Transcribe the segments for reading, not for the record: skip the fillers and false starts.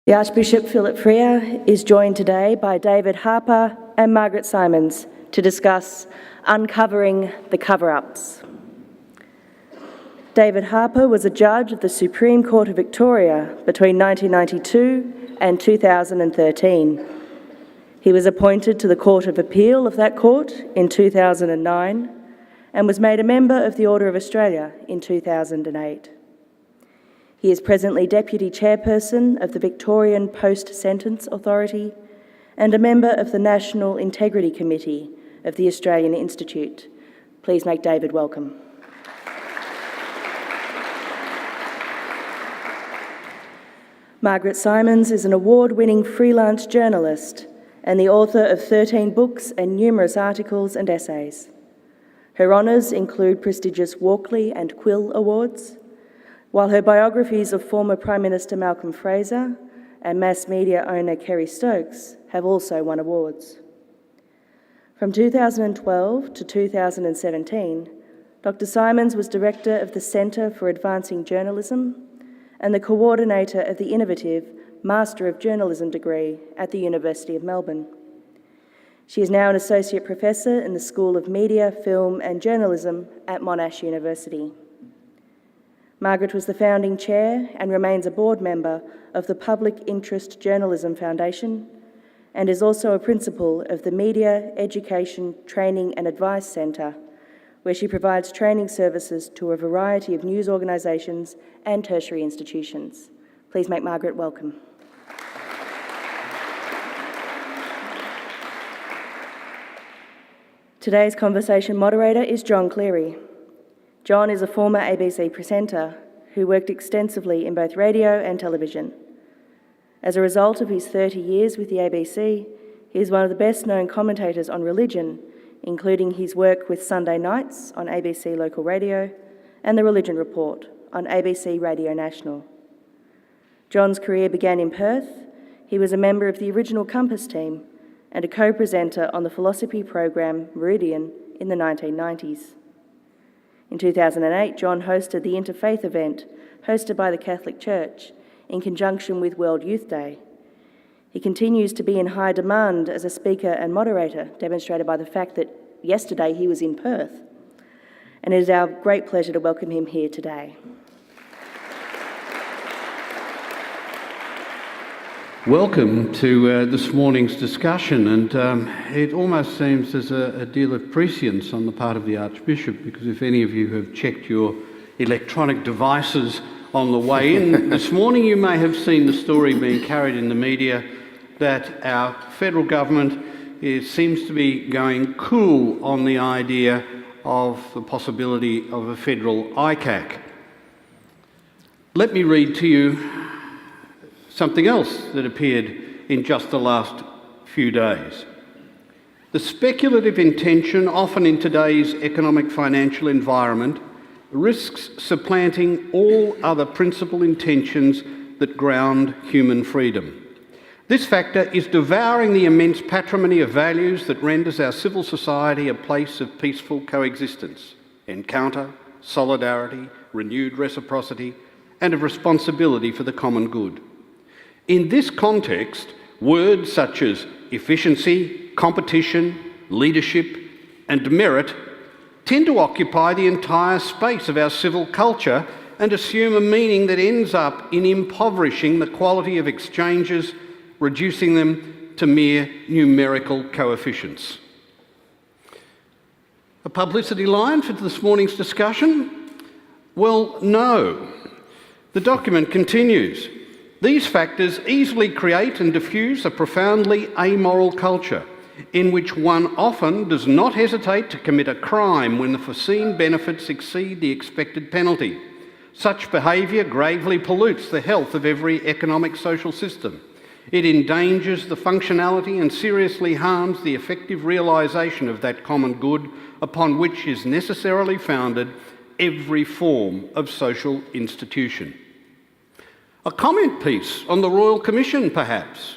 The Archbishop Philip Freier is joined today by David Harper and Margaret Simons to discuss uncovering the cover-ups. David Harper was a judge of the Supreme Court of Victoria between 1992 and 2013. He was appointed to the Court of Appeal of that court in 2009 and was made a member of the Order of Australia in 2008. He is presently Deputy Chairperson of the Victorian Post-Sentence Authority and a member of the National Integrity Committee of the Australian Institute. Please make David welcome. Margaret Simons is an award-winning freelance journalist and the author of 13 books and numerous articles and essays. Her honours include prestigious Walkley and Quill Awards, while her biographies of former Prime Minister Malcolm Fraser and mass media owner Kerry Stokes have also won awards. From 2012 to 2017, Dr. Simons was Director of the Centre for Advancing Journalism and the coordinator of the innovative Master of Journalism degree at the University of Melbourne. She is now an Associate Professor in the School of Media, Film and Journalism at Monash University. Margaret was the founding chair and remains a board member of the Public Interest Journalism Foundation and is also a principal of the Media, Education, Training and Advice Centre, where she provides training services to a variety of news organisations and tertiary institutions. Please make Margaret welcome. Today's conversation moderator is John Cleary. John is a former ABC presenter who worked extensively in both radio and television. As a result of his 30 years with the ABC, he is one of the best-known commentators on religion, including his work with Sunday Nights on ABC Local Radio and The Religion Report on ABC Radio National. John's career began in Perth. He was a member of the original Compass team and a co-presenter on the philosophy program Meridian in the 1990s. In 2008, John hosted the Interfaith event hosted by the Catholic Church in conjunction with World Youth Day. He continues to be in high demand as a speaker and moderator, demonstrated by the fact that yesterday he was in Perth. And it is our great pleasure to welcome him here today. Welcome to this morning's discussion, and it almost seems there's a deal of prescience on the part of the Archbishop, because if any of you have checked your electronic devices on the way in this morning, you may have seen the story being carried in the media that our federal government seems to be going cool on the idea of the possibility of a federal ICAC. Let me read to you something else that appeared in just the last few days. The speculative intention, often in today's economic financial environment, risks supplanting all other principal intentions that ground human freedom. This factor is devouring the immense patrimony of values that renders our civil society a place of peaceful coexistence, encounter, solidarity, renewed reciprocity, and of responsibility for the common good. In this context, words such as efficiency, competition, leadership, and merit tend to occupy the entire space of our civil culture and assume a meaning that ends up in impoverishing the quality of exchanges, reducing them to mere numerical coefficients. A publicity line for this morning's discussion? Well, no. The document continues. These factors easily create and diffuse a profoundly amoral culture in which one often does not hesitate to commit a crime when the foreseen benefits exceed the expected penalty. Such behaviour gravely pollutes the health of every economic social system. It endangers the functionality and seriously harms the effective realisation of that common good upon which is necessarily founded every form of social institution. A comment piece on the Royal Commission, perhaps?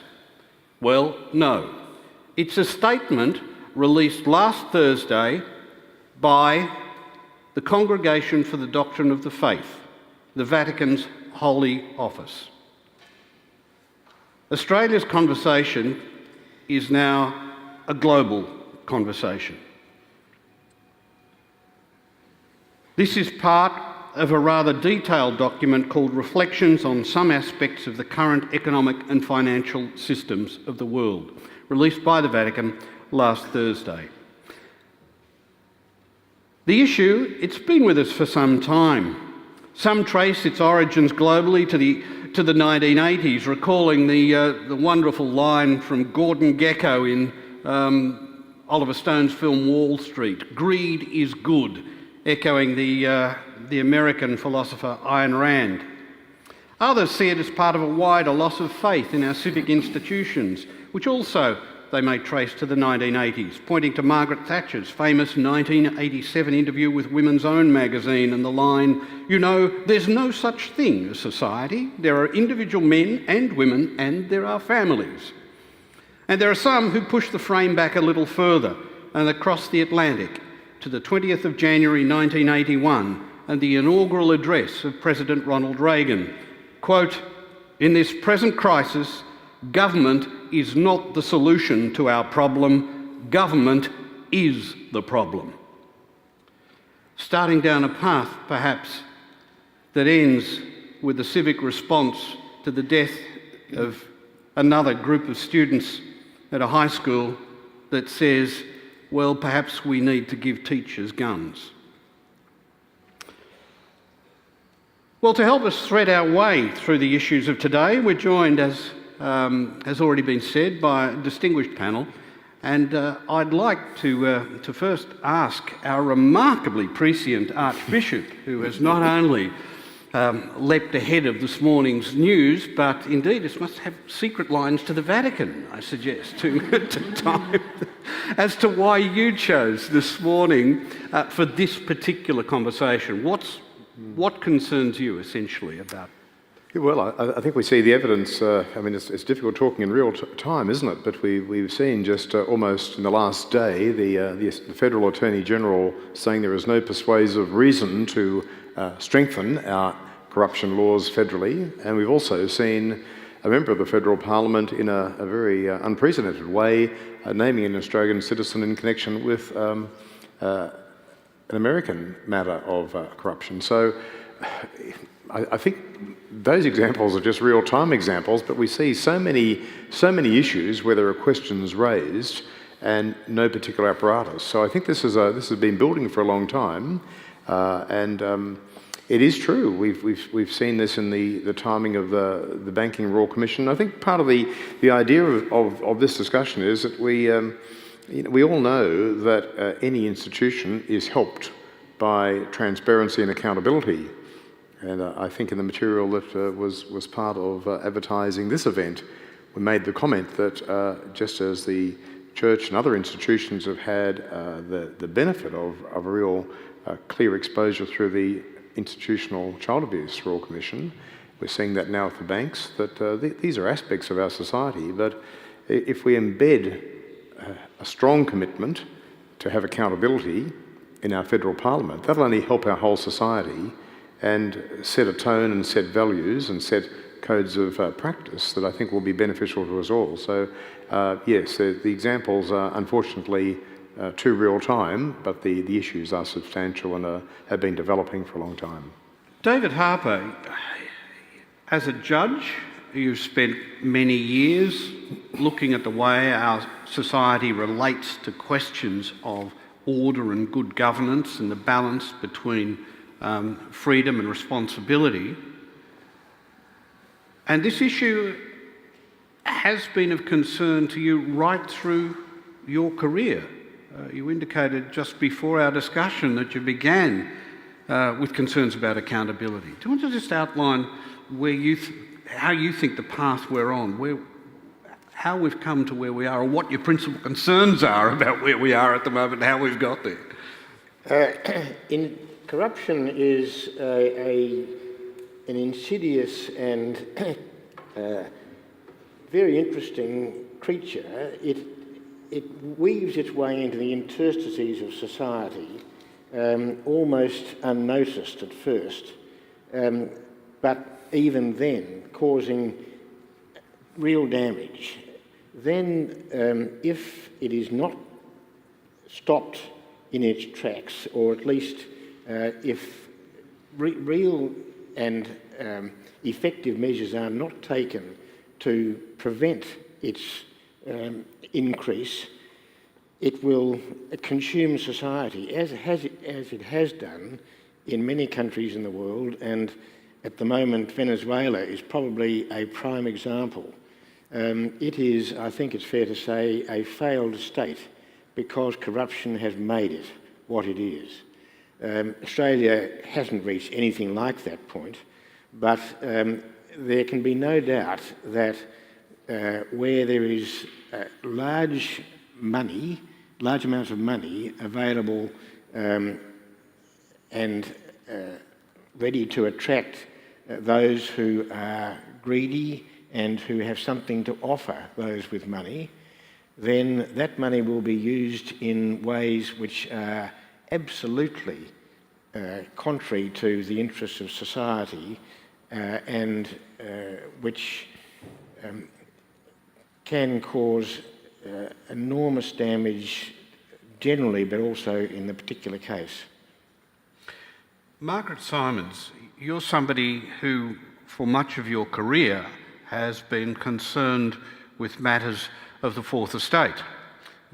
Well, no. It's a statement released last Thursday by the Congregation for the Doctrine of the Faith, the Vatican's holy office. Australia's conversation is now a global conversation. This is part of a rather detailed document called Reflections on Some Aspects of the Current Economic and Financial Systems of the World, released by the Vatican last Thursday. The issue, it's been with us for some time. Some trace its origins globally to the 1980s, recalling the wonderful line from Gordon Gekko in Oliver Stone's film Wall Street, "Greed is good," echoing the American philosopher Ayn Rand. Others see it as part of a wider loss of faith in our civic institutions, which also they may trace to the 1980s, pointing to Margaret Thatcher's famous 1987 interview with Women's Own magazine and the line, "You know, there's no such thing as society. There are individual men and women and there are families." And there are some who push the frame back a little further and across the Atlantic to the 20th of January 1981 and the inaugural address of President Ronald Reagan. Quote, "In this present crisis, government is not the solution to our problem. Government is the problem." Starting down a path, perhaps, that ends with the civic response to the death of another group of students at a high school that says, well, perhaps we need to give teachers guns. Well, to help us thread our way through the issues of today, we're joined, as has already been said, by a distinguished panel. And I'd like to first ask our remarkably prescient Archbishop, who has not only leapt ahead of this morning's news, but indeed it must have secret lines to the Vatican, I suggest, to time, as to why you chose this morning for this particular conversation. What concerns you essentially about? Well, I think we see the evidence. It's difficult talking in real time, isn't it? But we've seen just almost in the last day the Federal Attorney General saying there is no persuasive reason to strengthen our corruption laws federally, and we've also seen a member of the Federal Parliament in a very unprecedented way naming an Australian citizen in connection with an American matter of corruption. So I think those examples are just real-time examples, but we see so many issues where there are questions raised and no particular apparatus. So I think this has been building for a long time, and it is true. We've seen this in the timing of the Banking Royal Commission. I think part of the idea of this discussion is that we all know that any institution is helped by transparency and accountability. And I think in the material that was part of advertising this event, we made the comment that just as the Church and other institutions have had the benefit of a real clear exposure through the Institutional Child Abuse Royal Commission, we're seeing that now with the banks, that these are aspects of our society. But if we embed a strong commitment to have accountability in our federal parliament, that'll only help our whole society and set a tone and set values and set codes of practice that I think will be beneficial to us all. So yes, the examples are unfortunately too real time, but the issues are substantial and have been developing for a long time. David Harper, as a judge, you've spent many years looking at the way our society relates to questions of order and good governance and the balance between freedom and responsibility. And this issue has been of concern to you right through your career. You indicated just before our discussion that you began with concerns about accountability. Do you want to just outline where how you think the path we're on, how we've come to where we are, or what your principal concerns are about where we are at the moment and how we've got there? Corruption is an insidious and very interesting creature. It weaves its way into the interstices of society, almost unnoticed at first, but even then causing real damage, then if it is not stopped in its tracks, or at least if real and effective measures are not taken to prevent its increase, it will consume society, as it has done in many countries in the world, and at the moment Venezuela is probably a prime example. It is, I think it's fair to say, a failed state because corruption has made it what it is. Australia hasn't reached anything like that point, but there can be no doubt that where there is large amounts of money available and ready to attract those who are greedy and who have something to offer those with money, then that money will be used in ways which are absolutely contrary to the interests of society and which can cause enormous damage generally, but also in the particular case. Margaret Simons, you're somebody who, for much of your career, has been concerned with matters of the Fourth Estate,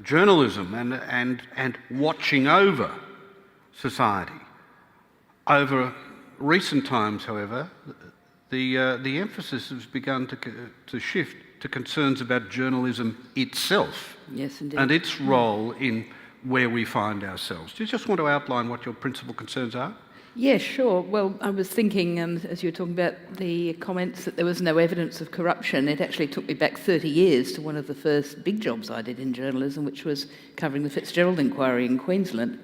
journalism and watching over society. Over recent times, however, the emphasis has begun to shift to concerns about journalism itself. Yes, indeed. And its role in where we find ourselves. Do you just want to outline what your principal concerns are? Yes, sure. Well, I was thinking, as you were talking about the comments that there was no evidence of corruption, it actually took me back 30 years to one of the first big jobs I did in journalism, which was covering the Fitzgerald inquiry in Queensland,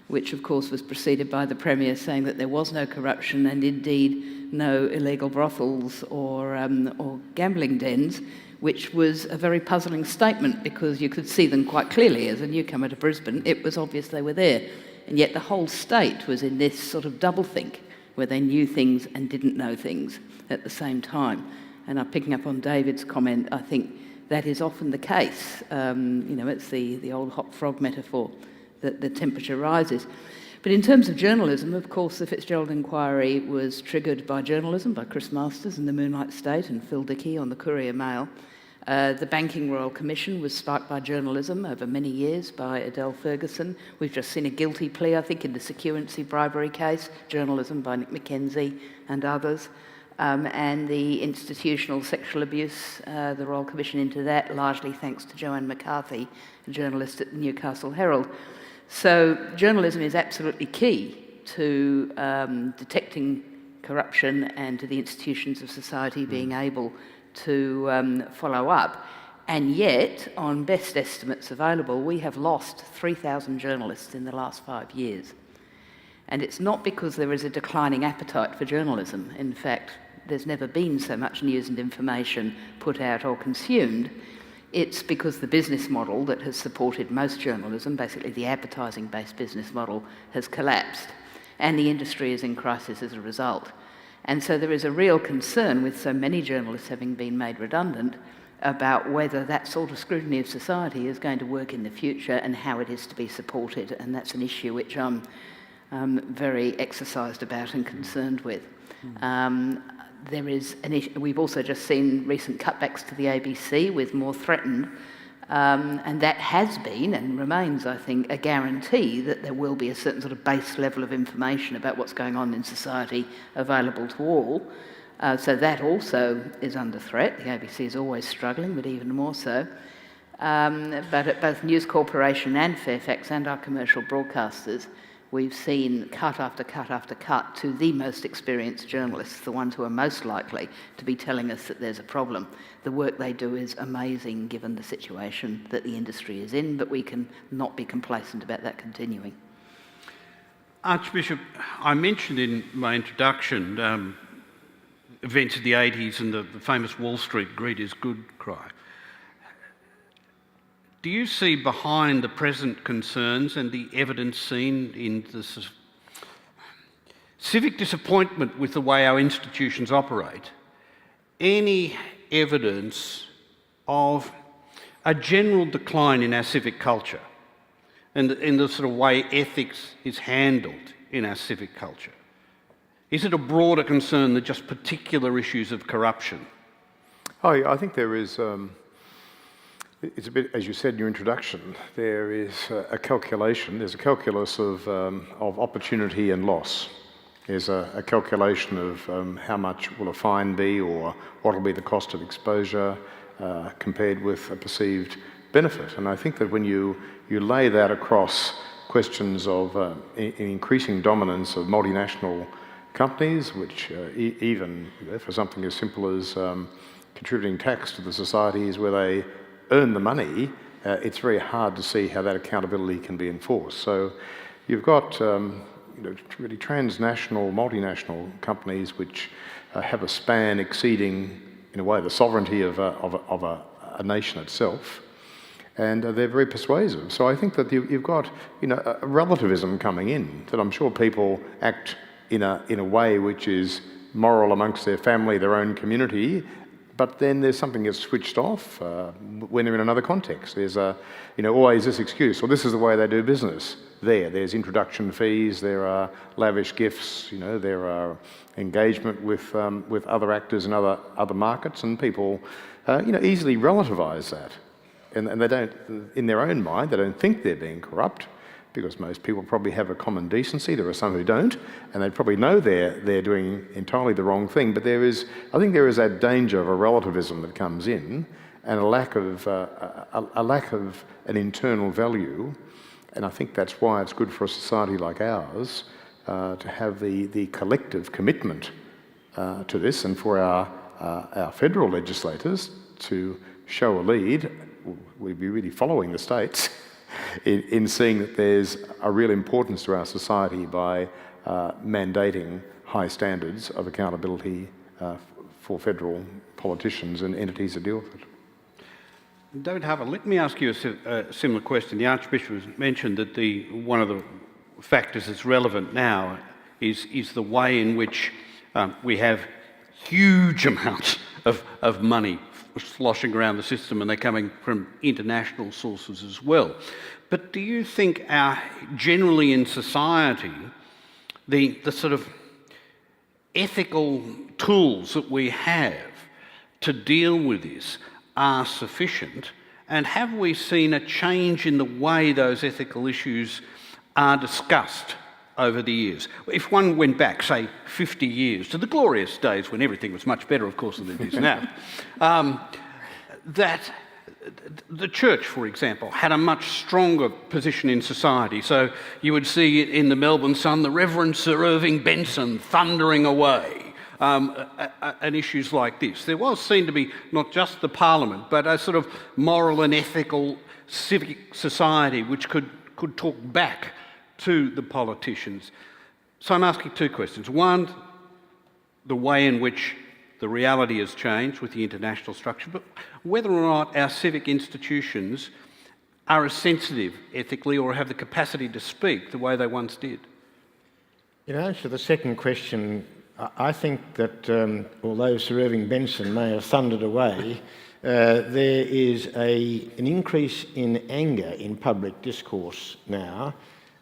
which of course was preceded by the Premier saying that there was no corruption and indeed no illegal brothels or gambling dens, which was a very puzzling statement because you could see them quite clearly. As a newcomer to Brisbane, it was obvious they were there. And yet the whole state was in this sort of doublethink where they knew things and didn't know things at the same time. And I'm picking up on David's comment, I think that is often the case. It's the old hot frog metaphor, that the temperature rises. But in terms of journalism, of course, the Fitzgerald inquiry was triggered by journalism, by Chris Masters in the Moonlight State and Phil Dickey on the Courier Mail. The Banking Royal Commission was sparked by journalism over many years by Adele Ferguson. We've just seen a guilty plea, I think, in the security bribery case, journalism by Nick McKenzie and others. And the institutional sexual abuse, the Royal Commission into that, largely thanks to Joanne McCarthy, a journalist at the Newcastle Herald. So journalism is absolutely key to detecting corruption and to the institutions of society being able to follow up. And yet, on best estimates available, we have lost 3,000 journalists in the last 5 years. And it's not because there is a declining appetite for journalism. In fact, there's never been so much news and information put out or consumed. It's because the business model that has supported most journalism, basically the advertising-based business model, has collapsed. And the industry is in crisis as a result. And so there is a real concern with so many journalists having been made redundant about whether that sort of scrutiny of society is going to work in the future and how it is to be supported. And that's an issue which I'm very exercised about and concerned with. There is an issue. We've also just seen recent cutbacks to the ABC with more threatened. And that has been and remains, I think, a guarantee that there will be a certain sort of base level of information about what's going on in society available to all. So that also is under threat. The ABC is always struggling, but even more so. But at both News Corporation and Fairfax and our commercial broadcasters, we've seen cut after cut after cut to the most experienced journalists, the ones who are most likely to be telling us that there's a problem. The work they do is amazing given the situation that the industry is in, but we can not be complacent about that continuing. Archbishop, I mentioned in my introduction events of the 80s and the famous Wall Street greed is good cry. Do you see behind the present concerns and the evidence seen in the civic disappointment with the way our institutions operate any evidence of a general decline in our civic culture and in the sort of way ethics is handled in our civic culture? Is it a broader concern than just particular issues of corruption? Oh, yeah, I think there is, it's a bit, as you said in your introduction, there is a calculation, there's a calculus of opportunity and loss. There's a calculation of how much will a fine be or what will be the cost of exposure compared with a perceived benefit. And I think that when you lay that across questions of increasing dominance of multinational companies, which even for something as simple as contributing tax to the societies where they earn the money, it's very hard to see how that accountability can be enforced. So you've got really transnational, multinational companies which have a span exceeding, in a way, the sovereignty of a nation itself, and they're very persuasive. So I think that you've got a relativism coming in, that I'm sure people act in a way which is moral amongst their family, their own community, but then there's something that's switched off when they're in another context. There's always this excuse, well, this is the way they do business. There's introduction fees, there are lavish gifts, there are engagement with other actors in other markets, and people easily relativise that. And they don't, in their own mind, they don't think they're being corrupt, because most people probably have a common decency. There are some who don't, and they probably know they're doing entirely the wrong thing. But I think there is that danger of a relativism that comes in, and a lack of an internal value. And I think that's why it's good for a society like ours to have the collective commitment to this, and for our federal legislators to show a lead. We'd be really following the states in seeing that there's a real importance to our society by mandating high standards of accountability for federal politicians and entities that deal with it. David Harper, let me ask you a similar question. The Archbishop has mentioned that one of the factors that's relevant now is the way in which we have huge amounts of money sloshing around the system, and they're coming from international sources as well. But do you think generally in society, the sort of ethical tools that we have to deal with this are sufficient? And have we seen a change in the way those ethical issues are discussed over the years? If one went back, say, 50 years, to the glorious days when everything was much better, of course, than it is now, that the church, for example, had a much stronger position in society. So you would see in the Melbourne Sun the Reverend Sir Irving Benson thundering away and issues like this. There was seen to be not just the Parliament, but a sort of moral and ethical civic society which could talk back to the politicians. So I'm asking two questions. One, the way in which the reality has changed with the international structure, but whether or not our civic institutions are as sensitive ethically or have the capacity to speak the way they once did. In answer to the second question, I think that although Sir Irving Benson may have thundered away, there is an increase in anger in public discourse now.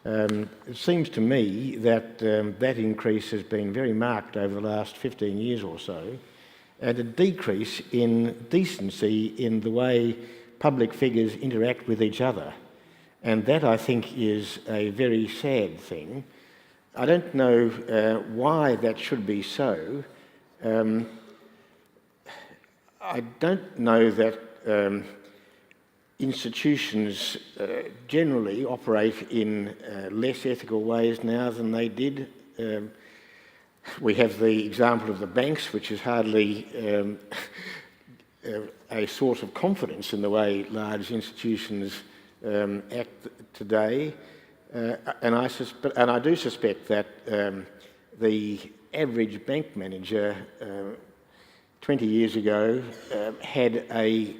It seems to me that that increase has been very marked over the last 15 years or so, and a decrease in decency in the way public figures interact with each other. And that, I think, is a very sad thing. I don't know why that should be so. I don't know that institutions generally operate in less ethical ways now than they did. We have the example of the banks, which is hardly a source of confidence in the way large institutions act today. And I do suspect that the average bank manager 20 years ago had a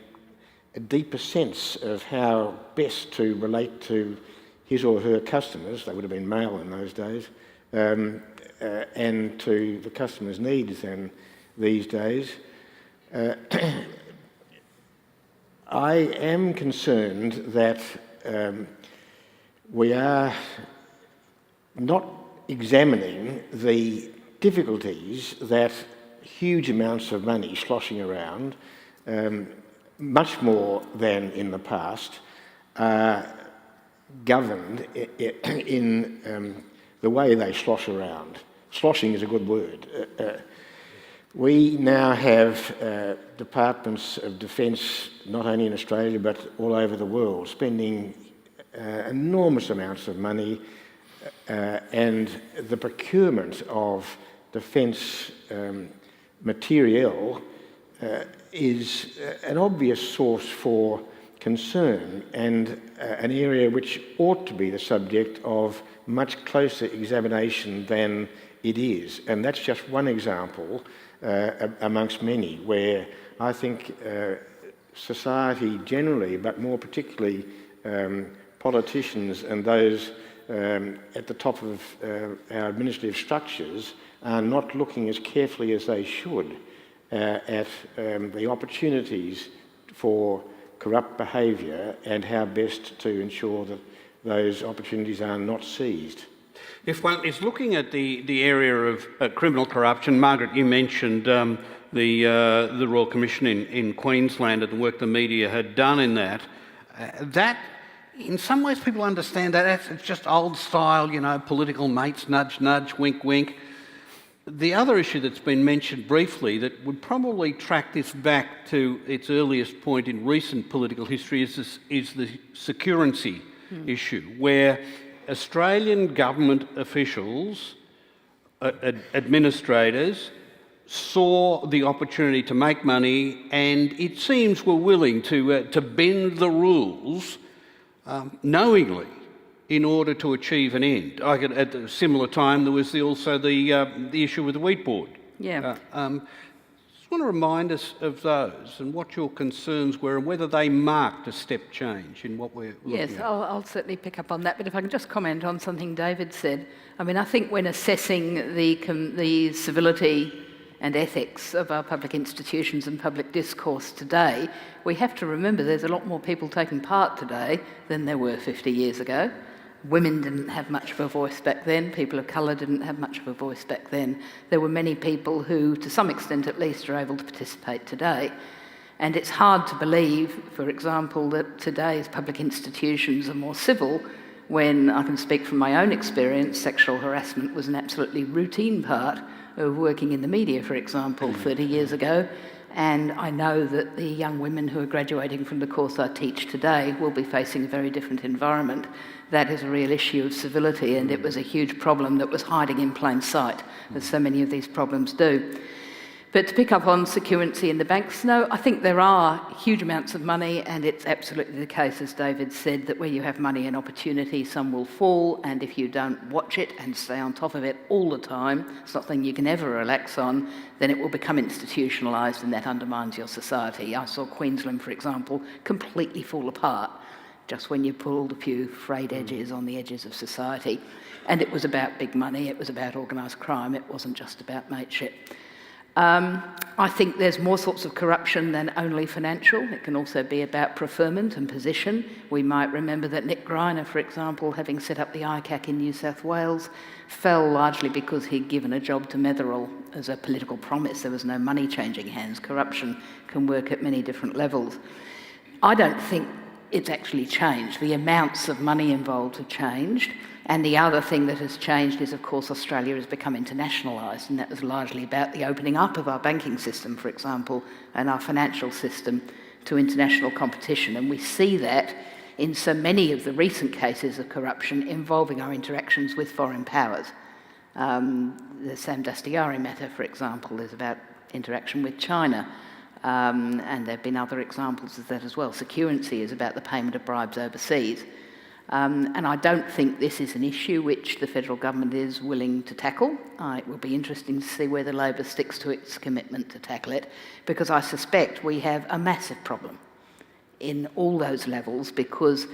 deeper sense of how best to relate to his or her customers, they would have been male in those days, and to the customer's needs than these days. I am concerned that we are not examining the difficulties that huge amounts of money sloshing around, much more than in the past, are governed in the way they slosh around. Sloshing is a good word. We now have departments of defence, not only in Australia but all over the world, spending enormous amounts of money, and the procurement of defence materiel is an obvious source for concern and an area which ought to be the subject of much closer examination than it is. And that's just one example amongst many where I think society generally, but more particularly politicians and those at the top of our administrative structures are not looking as carefully as they should at the opportunities for corrupt behaviour and how best to ensure that those opportunities are not seized. If one is looking at the area of criminal corruption, Margaret, you mentioned the Royal Commission in Queensland and the work the media had done in that. That, in some ways, people understand that it's just old style, political mates, nudge, nudge, wink, wink. The other issue that's been mentioned briefly that would probably track this back to its earliest point in recent political history is the secrecy issue, where Australian government officials, administrators, saw the opportunity to make money and it seems were willing to bend the rules knowingly in order to achieve an end. At a similar time, there was also the issue with the wheat board. Yeah. Just want to remind us of those and what your concerns were and whether they marked a step change in what we're looking at. Yes, I'll certainly pick up on that, but if I can just comment on something David said. I mean, I think when assessing the civility and ethics of our public institutions and public discourse today, we have to remember there's a lot more people taking part today than there were 50 years ago. Women didn't have much of a voice back then. People of colour didn't have much of a voice back then. There were many people who, to some extent at least, are able to participate today. And it's hard to believe, for example, that today's public institutions are more civil when, I can speak from my own experience, sexual harassment was an absolutely routine part of working in the media, for example, 30 years ago. And I know that the young women who are graduating from the course I teach today will be facing a very different environment. That is a real issue of civility, and it was a huge problem that was hiding in plain sight, as so many of these problems do. But to pick up on secrecy in the banks, no, I think there are huge amounts of money, and it's absolutely the case, as David said, that where you have money and opportunity, some will fall, and if you don't watch it and stay on top of it all the time, it's not something you can ever relax on, then it will become institutionalised, and that undermines your society. I saw Queensland, for example, completely fall apart just when you pulled a few frayed edges on the edges of society. And it was about big money, it was about organised crime, it wasn't just about mateship. I think there's more sorts of corruption than only financial. It can also be about preferment and position. We might remember that Nick Greiner, for example, having set up the ICAC in New South Wales, fell largely because he'd given a job to Metherell as a political promise. There was no money changing hands. Corruption can work at many different levels. I don't think it's actually changed. The amounts of money involved have changed. And the other thing that has changed is, of course, Australia has become internationalised, and that was largely about the opening up of our banking system, for example, and our financial system to international competition. And we see that in so many of the recent cases of corruption involving our interactions with foreign powers. The Sam Dastyari matter, for example, is about interaction with China. And there have been other examples of that as well. Secrecy is about the payment of bribes overseas. And I don't think this is an issue which the federal government is willing to tackle. It will be interesting to see whether Labor sticks to its commitment to tackle it, because I suspect we have a massive problem in all those levels, because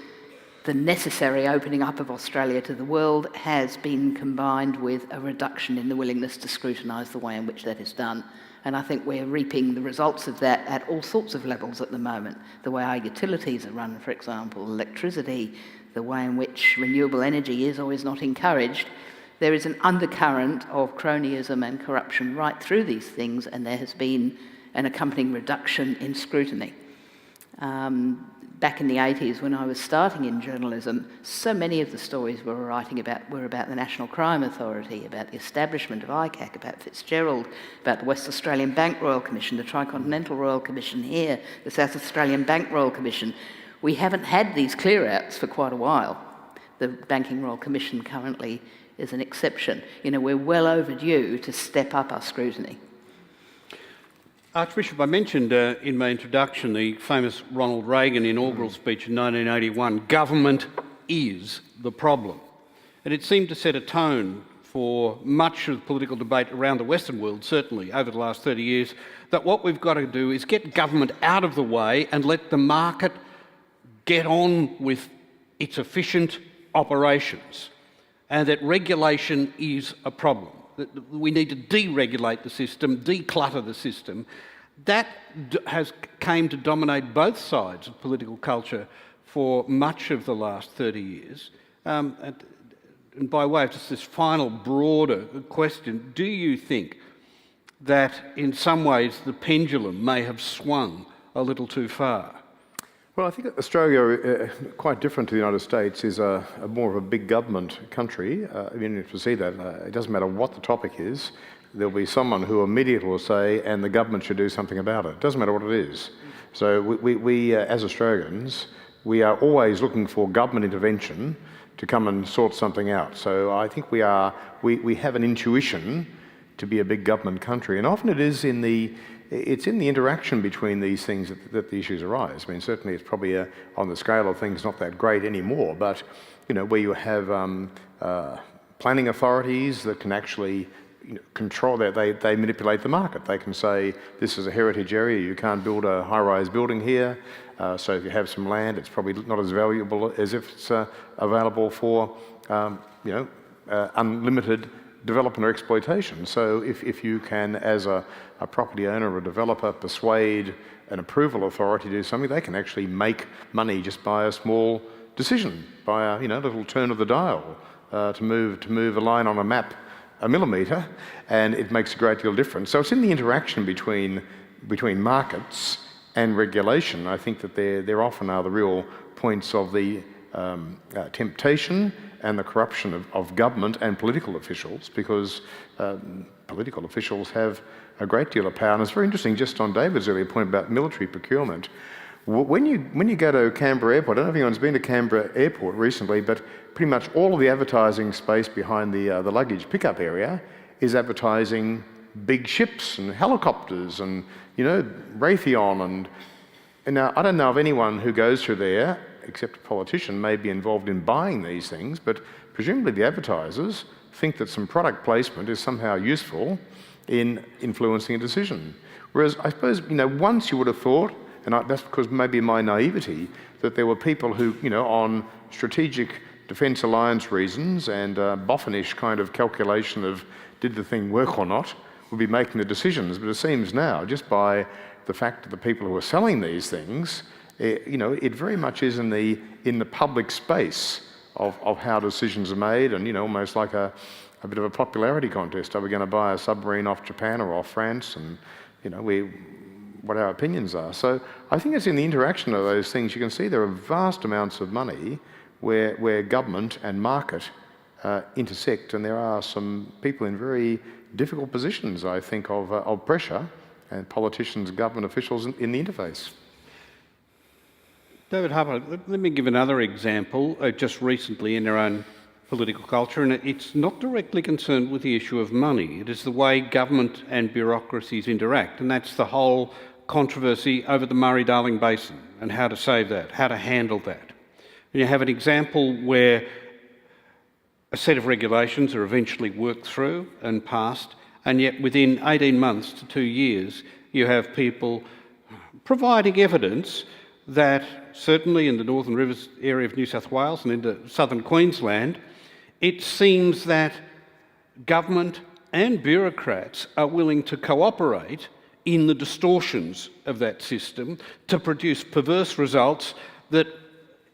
the necessary opening up of Australia to the world has been combined with a reduction in the willingness to scrutinise the way in which that is done. And I think we're reaping the results of that at all sorts of levels at the moment. The way our utilities are run, for example, electricity, the way in which renewable energy is or is not encouraged. There is an undercurrent of cronyism and corruption right through these things, and there has been an accompanying reduction in scrutiny. Back in the 80s, when I was starting in journalism, so many of the stories we were writing about were about the National Crime Authority, about the establishment of ICAC, about Fitzgerald, about the West Australian Bank Royal Commission, the Tricontinental Royal Commission here, the South Australian Bank Royal Commission. We haven't had these clear-outs for quite a while. The Banking Royal Commission currently is an exception. You know, we're well overdue to step up our scrutiny. Archbishop, I mentioned in my introduction the famous Ronald Reagan inaugural speech in 1981, "Government is the problem." And it seemed to set a tone for much of the political debate around the Western world, certainly over the last 30 years, that what we've got to do is get government out of the way and let the market get on with its efficient operations, and that regulation is a problem. We need to deregulate the system, declutter the system. That has came to dominate both sides of political culture for much of the last 30 years. And by way of just this final broader question, do you think that in some ways the pendulum may have swung a little too far? Well, I think Australia, quite different to the United States, is a more of a big government country. I mean, if you see that, it doesn't matter what the topic is, there'll be someone who immediately will say, and the government should do something about it. It doesn't matter what it is. So we as Australians, we are always looking for government intervention to come and sort something out. So I think we have an intuition to be a big government country, and often it's in the interaction between these things that the issues arise. I mean, certainly it's probably on the scale of things not that great anymore, but you know, where you have planning authorities that can actually control that, they manipulate the market. They can say, this is a heritage area, you can't build a high-rise building here, so if you have some land, it's probably not as valuable as if it's available for unlimited development or exploitation. So if you can, as a property owner or a developer, persuade an approval authority to do something, they can actually make money just by a small decision, by a little turn of the dial to move a line on a map a millimetre, and it makes a great deal of difference. So it's in the interaction between markets and regulation. I think that there often are the real points of the temptation and the corruption of government and political officials, because political officials have a great deal of power. And it's very interesting, just on David's earlier point about military procurement, when you go to Canberra Airport, I don't know if anyone's been to Canberra Airport recently, but pretty much all of the advertising space behind the luggage pickup area is advertising big ships and helicopters and, Raytheon. And now, I don't know of anyone who goes through there, except a politician, may be involved in buying these things, but presumably the advertisers think that some product placement is somehow useful in influencing a decision. Whereas I suppose, once you would have thought, and that's because maybe my naivety, that there were people who, on strategic defence alliance reasons and boffinish kind of calculation of did the thing work or not, would be making the decisions. But it seems now, just by the fact that the people who are selling these things, it very much is in the public space of how decisions are made, and almost like a bit of a popularity contest. Are we going to buy a submarine off Japan or off France? And what our opinions are. So I think it's in the interaction of those things. You can see there are vast amounts of money where government and market intersect, and there are some people in very difficult positions, I think, of pressure, and politicians, government officials in the interface. David Harper, let me give another example, just recently in our own political culture, and it's not directly concerned with the issue of money. It is the way government and bureaucracies interact, and that's the whole controversy over the Murray-Darling Basin and how to save that, how to handle that. And you have an example where a set of regulations are eventually worked through and passed, and yet within 18 months to 2 years, you have people providing evidence that certainly in the Northern Rivers area of New South Wales and into southern Queensland, it seems that government and bureaucrats are willing to cooperate in the distortions of that system to produce perverse results that,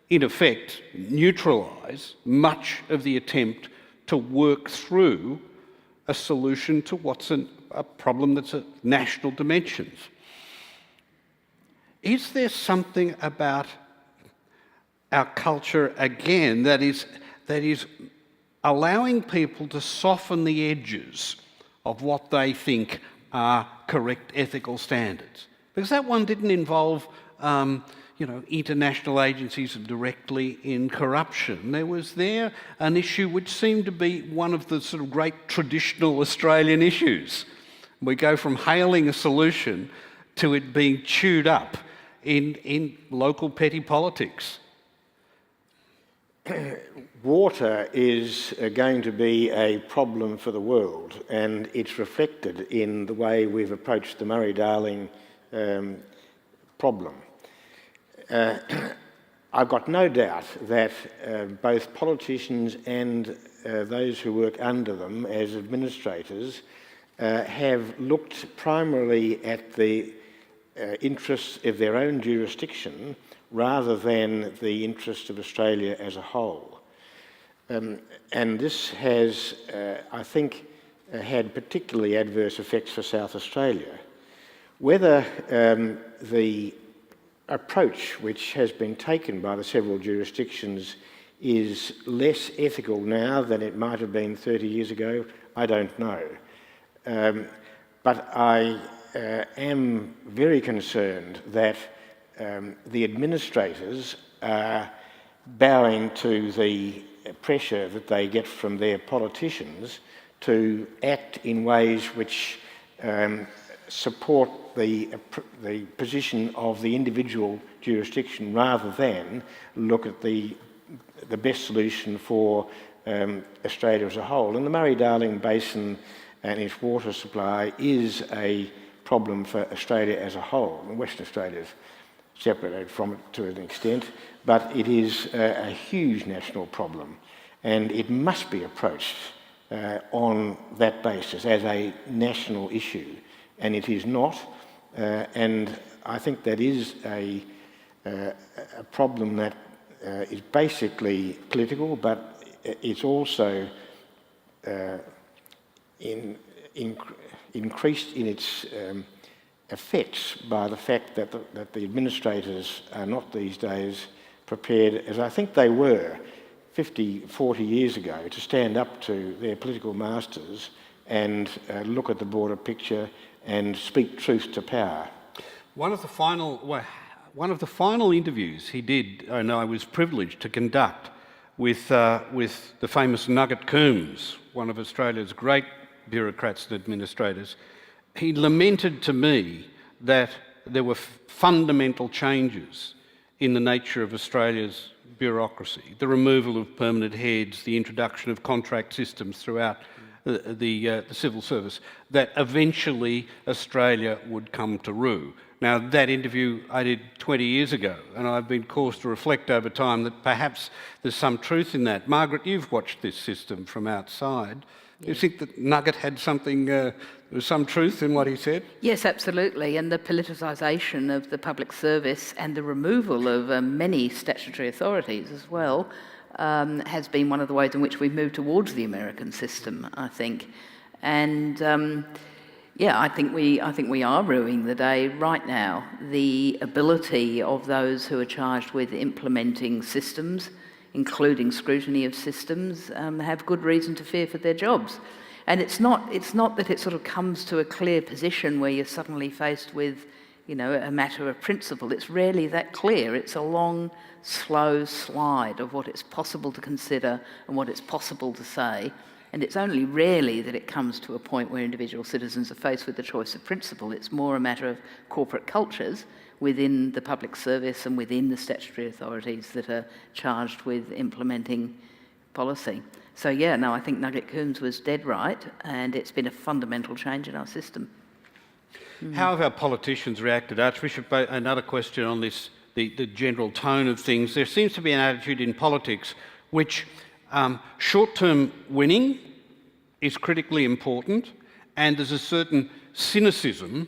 in effect, neutralise much of the attempt to work through a solution to what's a problem that's of national dimensions. Is there something about our culture, again, that is allowing people to soften the edges of what they think are correct ethical standards? Because that one didn't involve international agencies directly in corruption. There was an issue which seemed to be one of the sort of great traditional Australian issues. We go from hailing a solution to it being chewed up in local petty politics. Water is going to be a problem for the world, and it's reflected in the way we've approached the Murray-Darling problem. I've got no doubt that both politicians and those who work under them as administrators have looked primarily at the interests of their own jurisdiction rather than the interests of Australia as a whole. And this has, I think, had particularly adverse effects for South Australia. Whether the approach which has been taken by the several jurisdictions is less ethical now than it might have been 30 years ago, I don't know. But I am very concerned that the administrators are bowing to the pressure that they get from their politicians to act in ways which support the position of the individual jurisdiction rather than look at the best solution for Australia as a whole. And the Murray-Darling Basin and its water supply is a problem for Australia as a whole. And Western Australia is separated from it to an extent, but it is a huge national problem, and it must be approached on that basis as a national issue, and it is not. And I think that is a problem that is basically political, but it's also increased in its effects by the fact that the administrators are not these days prepared, as I think they were 50, 40 years ago, to stand up to their political masters and look at the broader picture and speak truth to power. One of the final interviews he did, and I was privileged to conduct with the famous Nugget Coombs, one of Australia's great bureaucrats and administrators. He lamented to me that there were fundamental changes in the nature of Australia's bureaucracy, the removal of permanent heads, the introduction of contract systems throughout the civil service, that eventually Australia would come to rue. Now, that interview I did 20 years ago, and I've been caused to reflect over time that perhaps there's some truth in that. Margaret, you've watched this system from outside. Do you think that Nugget had something, there was some truth in what he said? Yes, absolutely. And the politicisation of the public service and the removal of many statutory authorities as well has been one of the ways in which we've moved towards the American system, I think. And I think we are ruining the day right now. The ability of those who are charged with implementing systems, including scrutiny of systems, have good reason to fear for their jobs. And it's not that it sort of comes to a clear position where you're suddenly faced with, a matter of principle. It's rarely that clear. It's a long, slow slide of what it's possible to consider and what it's possible to say. And it's only rarely that it comes to a point where individual citizens are faced with the choice of principle. It's more a matter of corporate cultures within the public service and within the statutory authorities that are charged with implementing policy. So I think Nugget Coombs was dead right, and it's been a fundamental change in our system. How have our politicians reacted? Archbishop, another question on this the general tone of things, there seems to be an attitude in politics which short-term winning is critically important, and there's a certain cynicism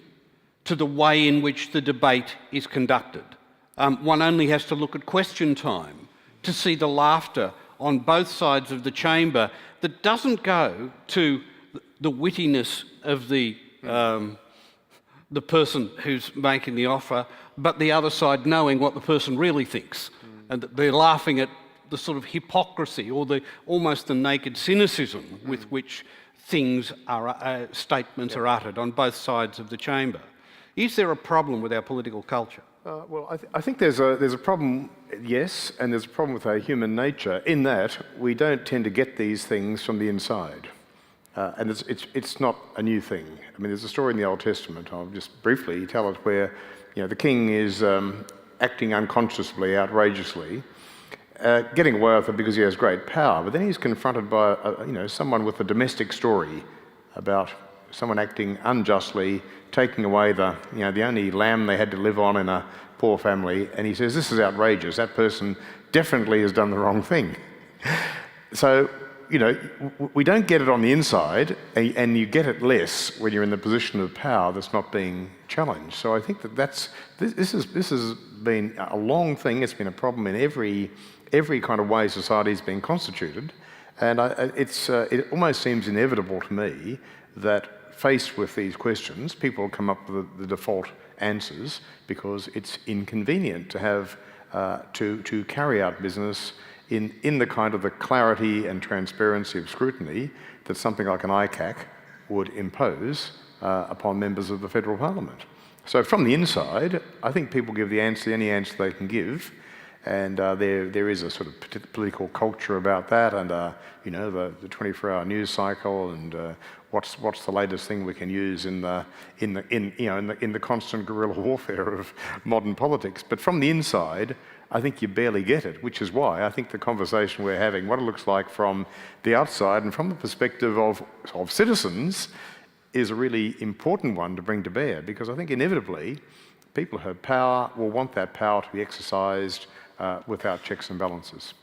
to the way in which the debate is conducted. One only has to look at question time to see the laughter on both sides of the chamber that doesn't go to the wittiness of the person who's making the offer, but the other side knowing what the person really thinks, and that they're laughing at the sort of hypocrisy or almost the naked cynicism with which things are statements are uttered on both sides of the chamber. Is there a problem with our political culture? Well, I think there's a problem, yes, and there's a problem with our human nature in that we don't tend to get these things from the inside. And it's not a new thing. I mean, there's a story in the Old Testament, I'll just briefly tell it, where the king is acting unconsciously, outrageously, getting away with it because he has great power, but then he's confronted by someone with a domestic story about someone acting unjustly, taking away the only lamb they had to live on in a poor family, and he says, this is outrageous, that person definitely has done the wrong thing. So, we don't get it on the inside, and you get it less when you're in the position of power that's not being challenged. So I think this has been a long thing. It's been a problem in every kind of way society's been constituted, and it almost seems inevitable to me that faced with these questions, people will come up with the default answers because it's inconvenient to have to carry out business in the kind of the clarity and transparency of scrutiny that something like an ICAC would impose upon members of the federal parliament. So from the inside, I think people give any answer they can give, and there is a sort of political culture about that, and the 24-hour news cycle, and what's the latest thing we can use in the constant guerrilla warfare of modern politics. But from the inside, I think you barely get it, which is why I think the conversation we're having, what it looks like from the outside and from the perspective of citizens, is a really important one to bring to bear, because I think inevitably people who have power will want that power to be exercised without checks and balances.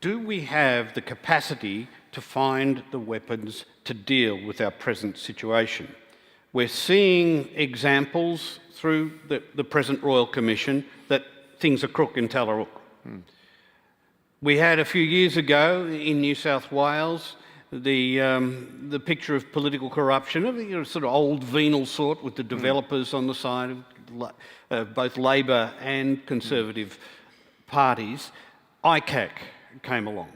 Do we have the capacity to find the weapons to deal with our present situation? We're seeing examples through the present Royal Commission that things are crook in Tallarook. We had a few years ago in New South Wales the picture of political corruption of sort of old venal sort, with the developers on the side of both Labor and Conservative parties. ICAC came along.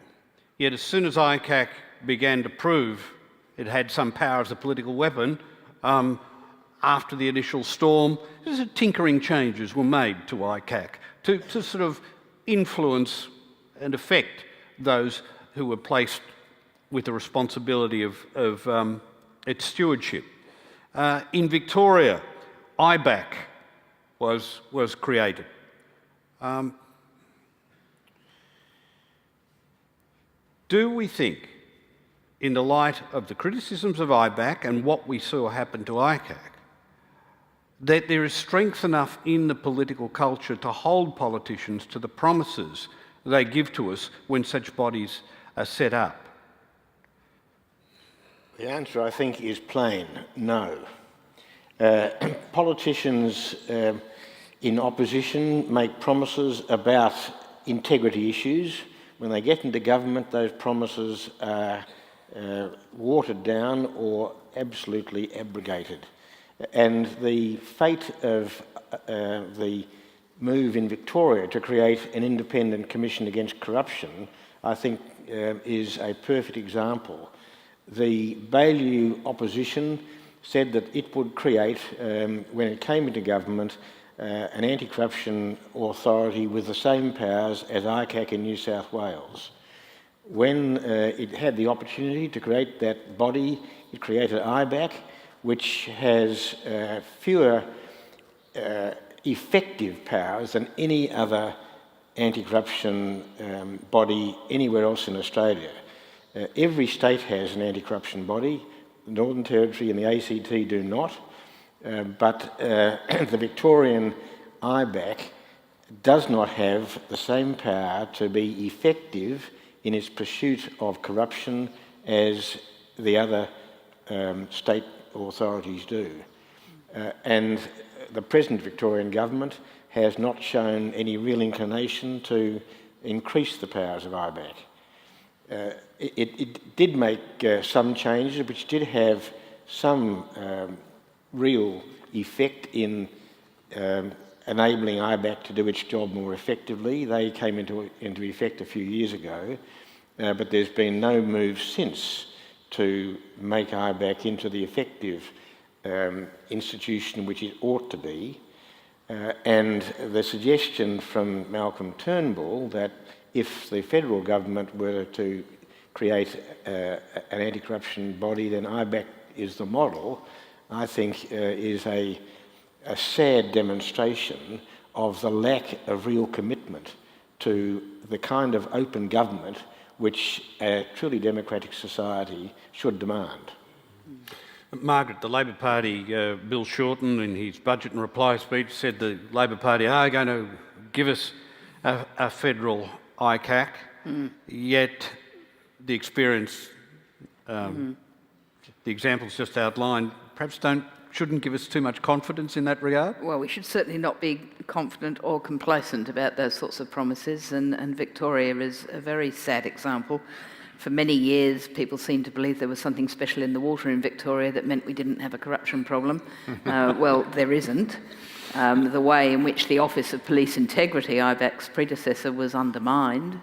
Yet as soon as ICAC began to prove it had some power as a political weapon, after the initial storm, tinkering changes were made to ICAC to sort of influence and affect those who were placed with the responsibility of its stewardship. In Victoria, IBAC was created. Do we think, in the light of the criticisms of IBAC and what we saw happen to ICAC, that there is strength enough in the political culture to hold politicians to the promises they give to us when such bodies are set up? The answer, I think, is plain no. Politicians in opposition make promises about integrity issues. When they get into government, those promises are watered down or absolutely abrogated. And the fate of the move in Victoria to create an independent commission against corruption, I think, is a perfect example. The Baillieu opposition said that it would create, when it came into government, an anti-corruption authority with the same powers as ICAC in New South Wales. When it had the opportunity to create that body, it created IBAC, which has fewer effective powers than any other anti-corruption body anywhere else in Australia. Every state has an anti-corruption body. The Northern Territory and the ACT do not. But the Victorian IBAC does not have the same power to be effective in its pursuit of corruption as the other state authorities do. And the present Victorian government has not shown any real inclination to increase the powers of IBAC. It did make some changes which did have some real effect in enabling IBAC to do its job more effectively. They came into effect a few years ago, but there's been no move since to make IBAC into the effective institution which it ought to be. And the suggestion from Malcolm Turnbull that if the federal government were to create an anti-corruption body, then IBAC is the model, I think is a sad demonstration of the lack of real commitment to the kind of open government which a truly democratic society should demand. Margaret, the Labor Party, Bill Shorten, in his budget and reply speech said the Labor Party are going to give us a federal ICAC, yet the experience, the examples just outlined, perhaps shouldn't give us too much confidence in that regard? Well, we should certainly not be confident or complacent about those sorts of promises, and Victoria is a very sad example. For many years, people seemed to believe there was something special in the water in Victoria that meant we didn't have a corruption problem. Well, there isn't. The way in which the Office of Police Integrity, IBAC's predecessor, was undermined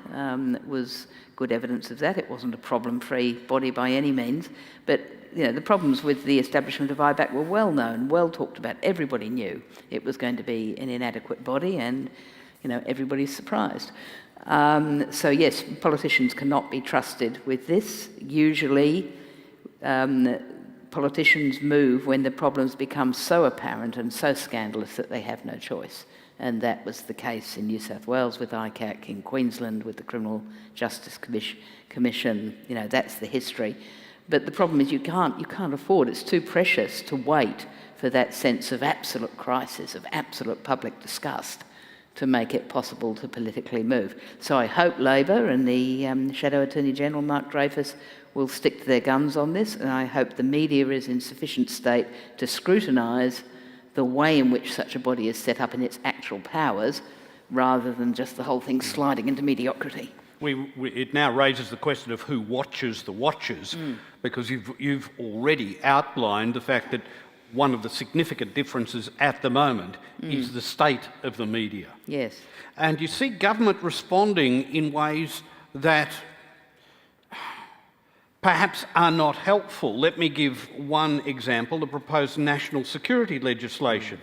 was good evidence of that. It wasn't a problem-free body by any means, but the problems with the establishment of IBAC were well known, well talked about. Everybody knew it was going to be an inadequate body, and everybody's surprised. So yes, politicians cannot be trusted with this. Usually, politicians move when the problems become so apparent and so scandalous that they have no choice. And that was the case in New South Wales with ICAC, in Queensland with the Criminal Justice Commission. That's the history. But the problem is you can't afford, it's too precious to wait for that sense of absolute crisis, of absolute public disgust, to make it possible to politically move. So I hope Labor and the Shadow Attorney General, Mark Dreyfus, will stick to their guns on this, and I hope the media is in sufficient state to scrutinise the way in which such a body is set up in its actual powers, rather than just the whole thing sliding into mediocrity. It now raises the question of who watches the watchers, because you've already outlined the fact that one of the significant differences at the moment is the state of the media. Yes. And you see government responding in ways that perhaps are not helpful. Let me give one example, the proposed national security legislation.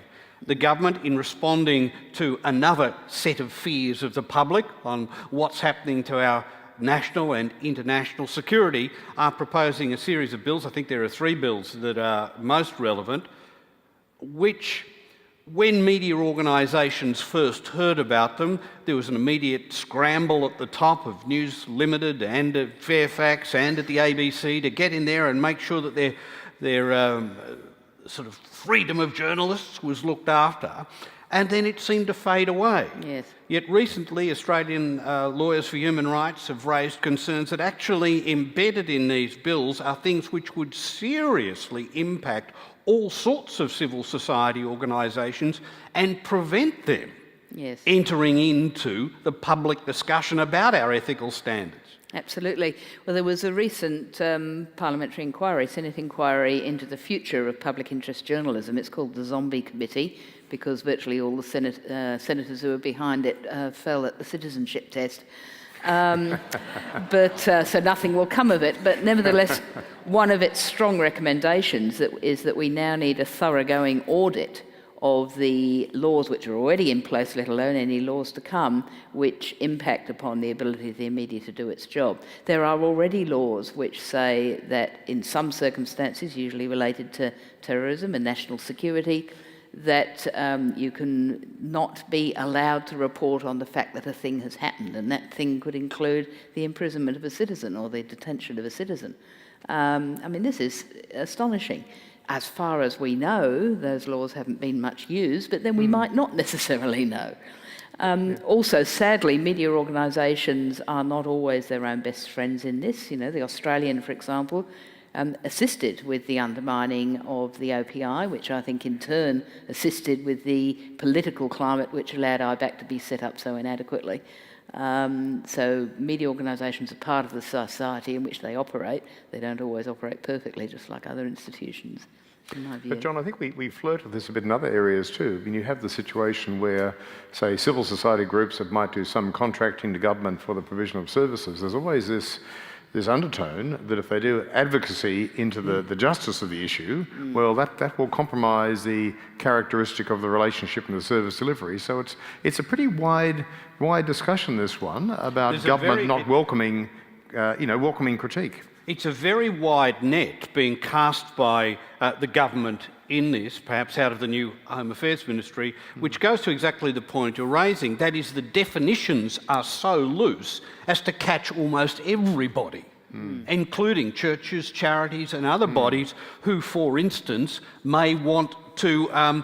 The government, in responding to another set of fears of the public on what's happening to our national and international security, are proposing a series of bills. I think there are 3 bills that are most relevant, which, when media organisations first heard about them, there was an immediate scramble at the top of News Limited and at Fairfax and at the ABC to get in there and make sure that their sort of freedom of journalists was looked after, and then it seemed to fade away. Yes. Yet recently, Australian lawyers for human rights have raised concerns that actually embedded in these bills are things which would seriously impact all sorts of civil society organisations and prevent them entering into the public discussion about our ethical standards. Absolutely. Well, there was a recent parliamentary inquiry, Senate inquiry, into the future of public interest journalism. It's called the Zombie Committee, because virtually all the senators who were behind it fell at the citizenship test. So nothing will come of it. But nevertheless, one of its strong recommendations is that we now need a thoroughgoing audit of the laws which are already in place, let alone any laws to come, which impact upon the ability of the media to do its job. There are already laws which say that in some circumstances, usually related to terrorism and national security, that you can not be allowed to report on the fact that a thing has happened, and that thing could include the imprisonment of a citizen or the detention of a citizen. This is astonishing. As far as we know, those laws haven't been much used, but then we might not necessarily know. Also, sadly, media organisations are not always their own best friends in this. You know, the Australian, for example, assisted with the undermining of the OPI, which I think in turn assisted with the political climate which allowed IBAC to be set up so inadequately. So media organisations are part of the society in which they operate. They don't always operate perfectly, just like other institutions, in my view. But John, I think we flirt with this a bit in other areas too. I mean, you have the situation where, say, civil society groups that might do some contracting to government for the provision of services. There's always this undertone that if they do advocacy into the justice of the issue, well, that will compromise the characteristic of the relationship and the service delivery. So it's a pretty wide discussion, this one, about government not welcoming critique. It's a very wide net being cast by the government in this, perhaps out of the new Home Affairs Ministry, which goes to exactly the point you're raising. That is, the definitions are so loose as to catch almost everybody, including churches, charities and other bodies who, for instance, may want to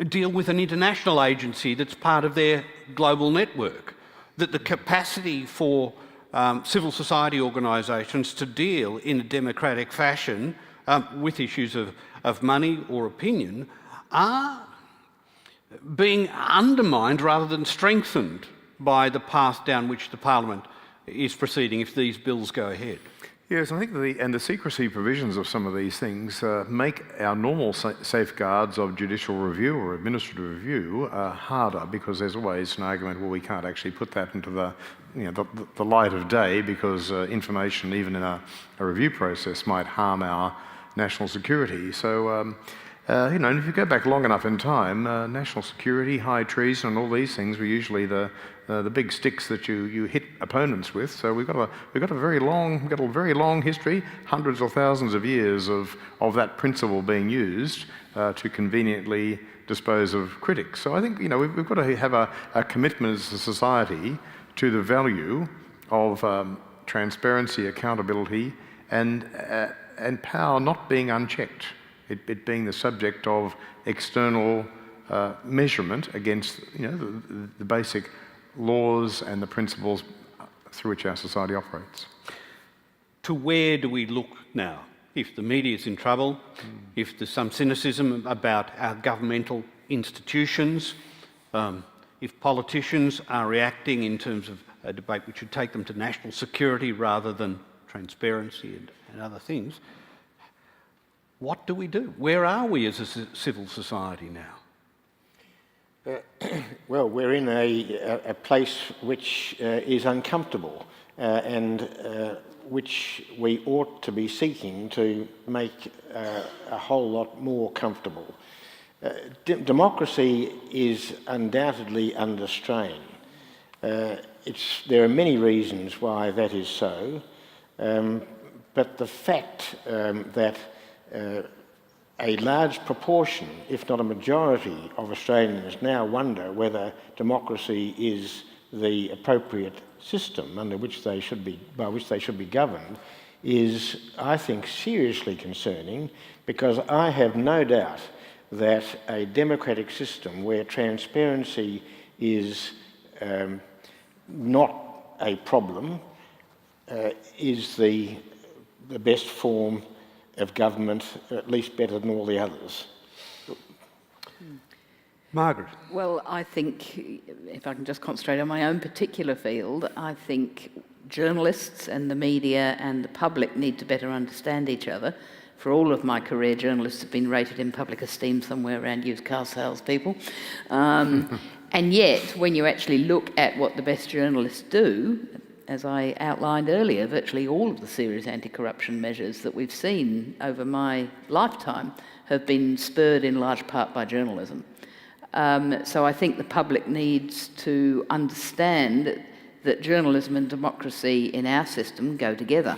deal with an international agency that's part of their global network. That the capacity for civil society organisations to deal in a democratic fashion with issues of money or opinion are being undermined rather than strengthened by the path down which the Parliament is proceeding if these bills go ahead. Yes, I think the secrecy provisions of some of these things make our normal safeguards of judicial review or administrative review harder, because there's always an argument, well, we can't actually put that into the light of day because information, even in a review process, might harm our national security. So, if you go back long enough in time, national security, high treason, and all these things were usually the big sticks that you hit opponents with. So we've got a very long history, hundreds or thousands of years of that principle being used to conveniently dispose of critics. So I think we've got to have a commitment as a society to the value of transparency, accountability, and power not being unchecked. It being the subject of external measurement against the basic laws and the principles through which our society operates. To where do we look now? If the media is in trouble, if there's some cynicism about our governmental institutions, if politicians are reacting in terms of a debate which should take them to national security rather than transparency and other things, what do we do? Where are we as a civil society now? Well, we're in a place which is uncomfortable and which we ought to be seeking to make a whole lot more comfortable. Democracy is undoubtedly under strain. There are many reasons why that is so, but the fact that a large proportion, if not a majority, of Australians now wonder whether democracy is the appropriate system by which they should be governed, is, I think, seriously concerning, because I have no doubt that a democratic system where transparency is not a problem is the best form of government, at least better than all the others. Margaret? Well, I think, if I can just concentrate on my own particular field, I think journalists and the media and the public need to better understand each other. For all of my career, journalists have been rated in public esteem somewhere around used car salespeople. And yet, when you actually look at what the best journalists do, as I outlined earlier, virtually all of the serious anti-corruption measures that we've seen over my lifetime have been spurred in large part by journalism. So I think the public needs to understand that journalism and democracy in our system go together.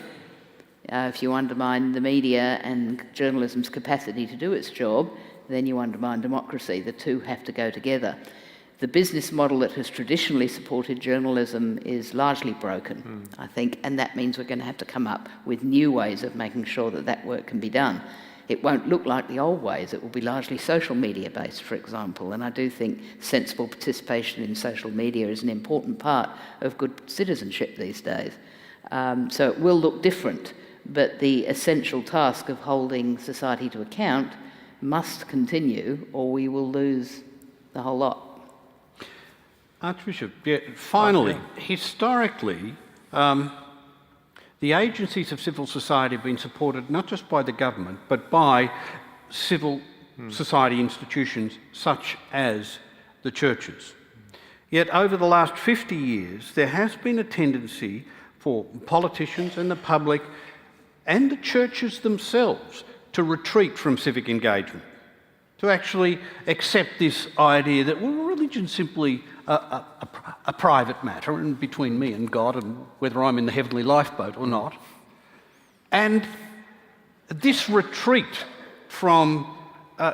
If you undermine the media and journalism's capacity to do its job, then you undermine democracy. The two have to go together. The business model that has traditionally supported journalism is largely broken, I think, and that means we're going to have to come up with new ways of making sure that that work can be done. it won't look like the old ways. It will be largely social media based, for example, and I do think sensible participation in social media is an important part of good citizenship these days. So it will look different, but the essential task of holding society to account must continue, or we will lose the whole lot. Archbishop, finally, historically, the agencies of civil society have been supported not just by the government, but by civil society institutions such as the churches. Yet over the last 50 years, there has been a tendency for politicians and the public and the churches themselves to retreat from civic engagement, to actually accept this idea that, well, religion's simply a private matter and between me and God and whether I'm in the heavenly lifeboat or not. And this retreat from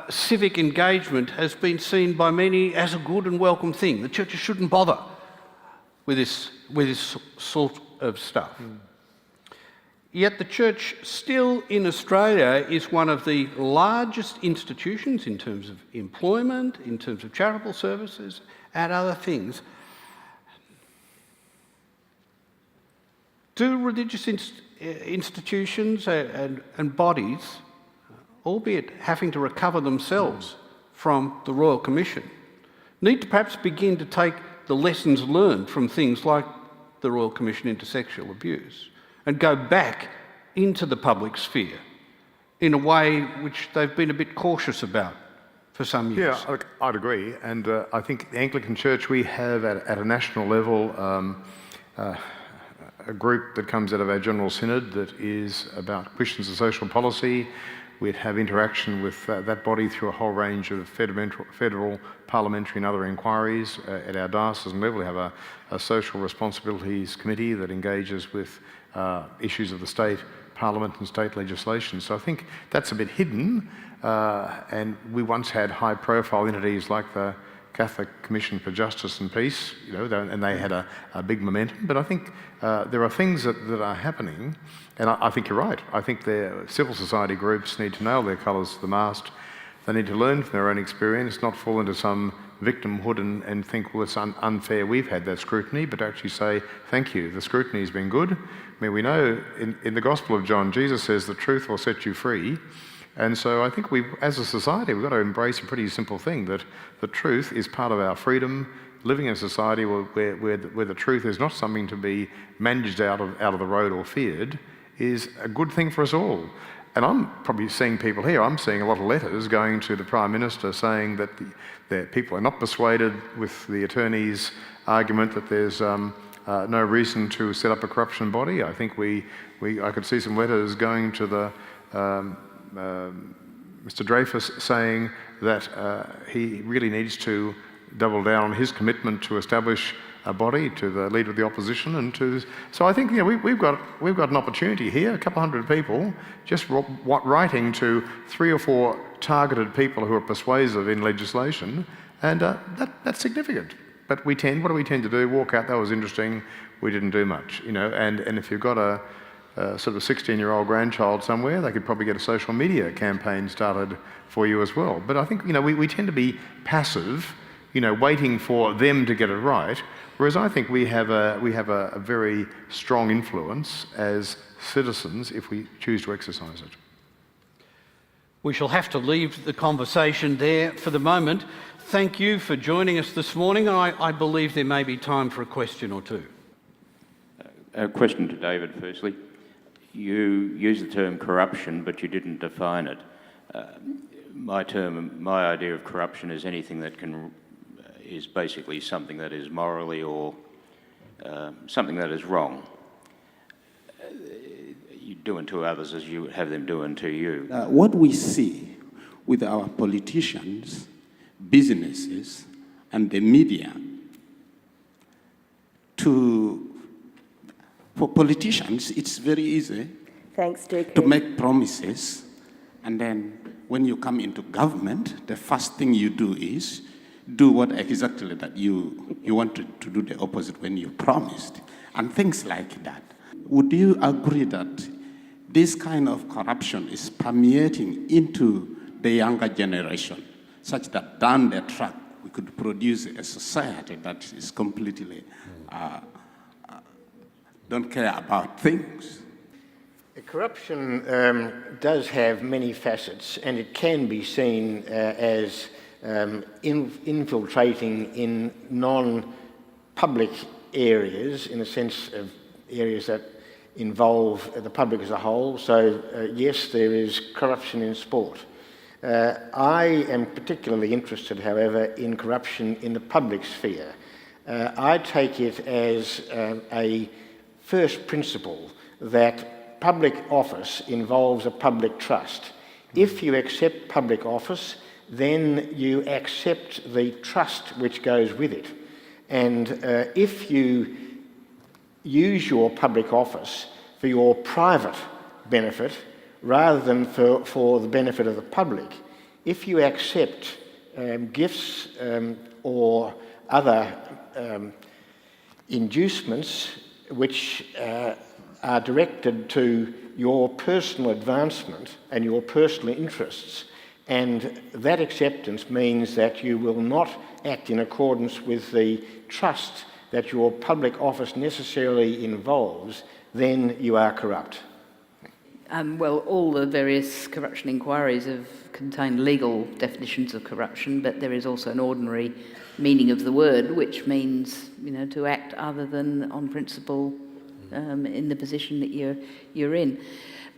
civic engagement has been seen by many as a good and welcome thing. The churches shouldn't bother with this sort of stuff. Yet the church still in Australia is one of the largest institutions in terms of employment, in terms of charitable services and other things. Do religious institutions and bodies, albeit having to recover themselves from the Royal Commission, need to perhaps begin to take the lessons learned from things like the Royal Commission into sexual abuse and go back into the public sphere in a way which they've been a bit cautious about for some years? Yeah, I'd agree. And I think the Anglican Church, we have at a national level a group that comes out of our General Synod that is about Christians and social policy. We'd have interaction with that body through a whole range of federal, parliamentary and other inquiries. At our diocesan level, we have a social responsibilities committee that engages with issues of the state parliament and state legislation. So I think that's a bit hidden. And we once had high-profile entities like the Catholic Commission for Justice and Peace, and they had a big momentum. But I think there are things that are happening, and I think you're right. I think the civil society groups need to nail their colours to the mast. They need to learn from their own experience, not fall into some victimhood and think, well, it's unfair, we've had that scrutiny, but actually say, thank you, the scrutiny has been good. I mean, we know in the Gospel of John, Jesus says the truth will set you free. And so I think as a society, we've got to embrace a pretty simple thing, that the truth is part of our freedom. Living in a society where the truth is not something to be managed out of the road or feared is a good thing for us all. And I'm probably seeing people here, I'm seeing a lot of letters going to the Prime Minister saying that people are not persuaded with the attorney's argument that there's no reason to set up a corruption body. I think I could see some letters going to the Mr. Dreyfus saying that he really needs to double down on his commitment to establish a body, to the leader of the opposition, so I think we've got an opportunity here. A couple hundred people just writing to 3 or 4 targeted people who are persuasive in legislation, and that's significant. But what do we tend to do? Walk out. That was interesting. We didn't do much, And if you've got a sort of a 16-year-old grandchild somewhere, they could probably get a social media campaign started for you as well. But I think we tend to be passive, waiting for them to get it right. Whereas I think we have a very strong influence as citizens if we choose to exercise it. We shall have to leave the conversation there for the moment. Thank you for joining us this morning. I believe there may be time for a question or two. A question to David, firstly. You use the term corruption, but you didn't define it. My idea of corruption is anything that is basically something that is morally or something that is wrong. You do unto others as you have them do unto you. What we see with our politicians, businesses, and the media, for politicians, it's very easy to make promises, and then when you come into government, the first thing you do is do what exactly that you wanted to do the opposite when you promised, and things like that. Would you agree that this kind of corruption is permeating into the younger generation, such that down the track we could produce a society that is completely don't care about things. Corruption does have many facets, and it can be seen as infiltrating in non-public areas, in a sense of areas that involve the public as a whole. So yes, there is corruption in sport. I am particularly interested, however, in corruption in the public sphere. I take it as a first principle that public office involves a public trust. If you accept public office, then you accept the trust which goes with it. And if you use your public office for your private benefit rather than for the benefit of the public, if you accept gifts or other inducements which are directed to your personal advancement and your personal interests, and that acceptance means that you will not act in accordance with the trust that your public office necessarily involves, then you are corrupt. Well, all the various corruption inquiries have contained legal definitions of corruption, but there is also an ordinary meaning of the word, which means, to act other than on principle in the position that you're in.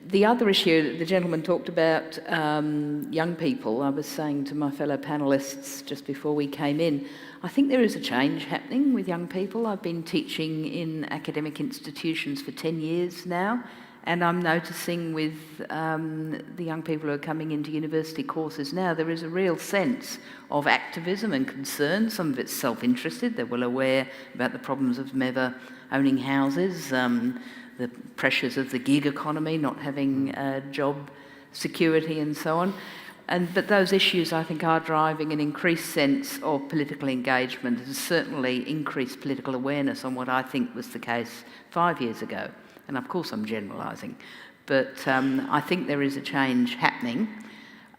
The other issue that the gentleman talked about, young people, I was saying to my fellow panellists just before we came in, I think there is a change happening with young people. I've been teaching in academic institutions for 10 years now, and I'm noticing with the young people who are coming into university courses now, there is a real sense of activism and concern. Some of it's self-interested. They're well aware about the problems of never owning houses, the pressures of the gig economy, not having job security and so on. But those issues, I think, are driving an increased sense of political engagement and certainly increased political awareness on what I think was the case 5 years ago. And of course I'm generalising, but I think there is a change happening.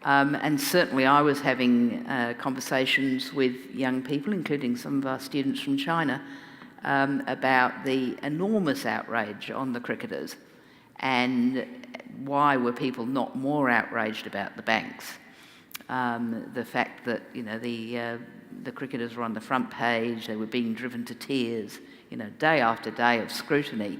And certainly I was having conversations with young people, including some of our students from China, about the enormous outrage on the cricketers and why were people not more outraged about the banks. The fact that, the cricketers were on the front page, they were being driven to tears, day after day of scrutiny,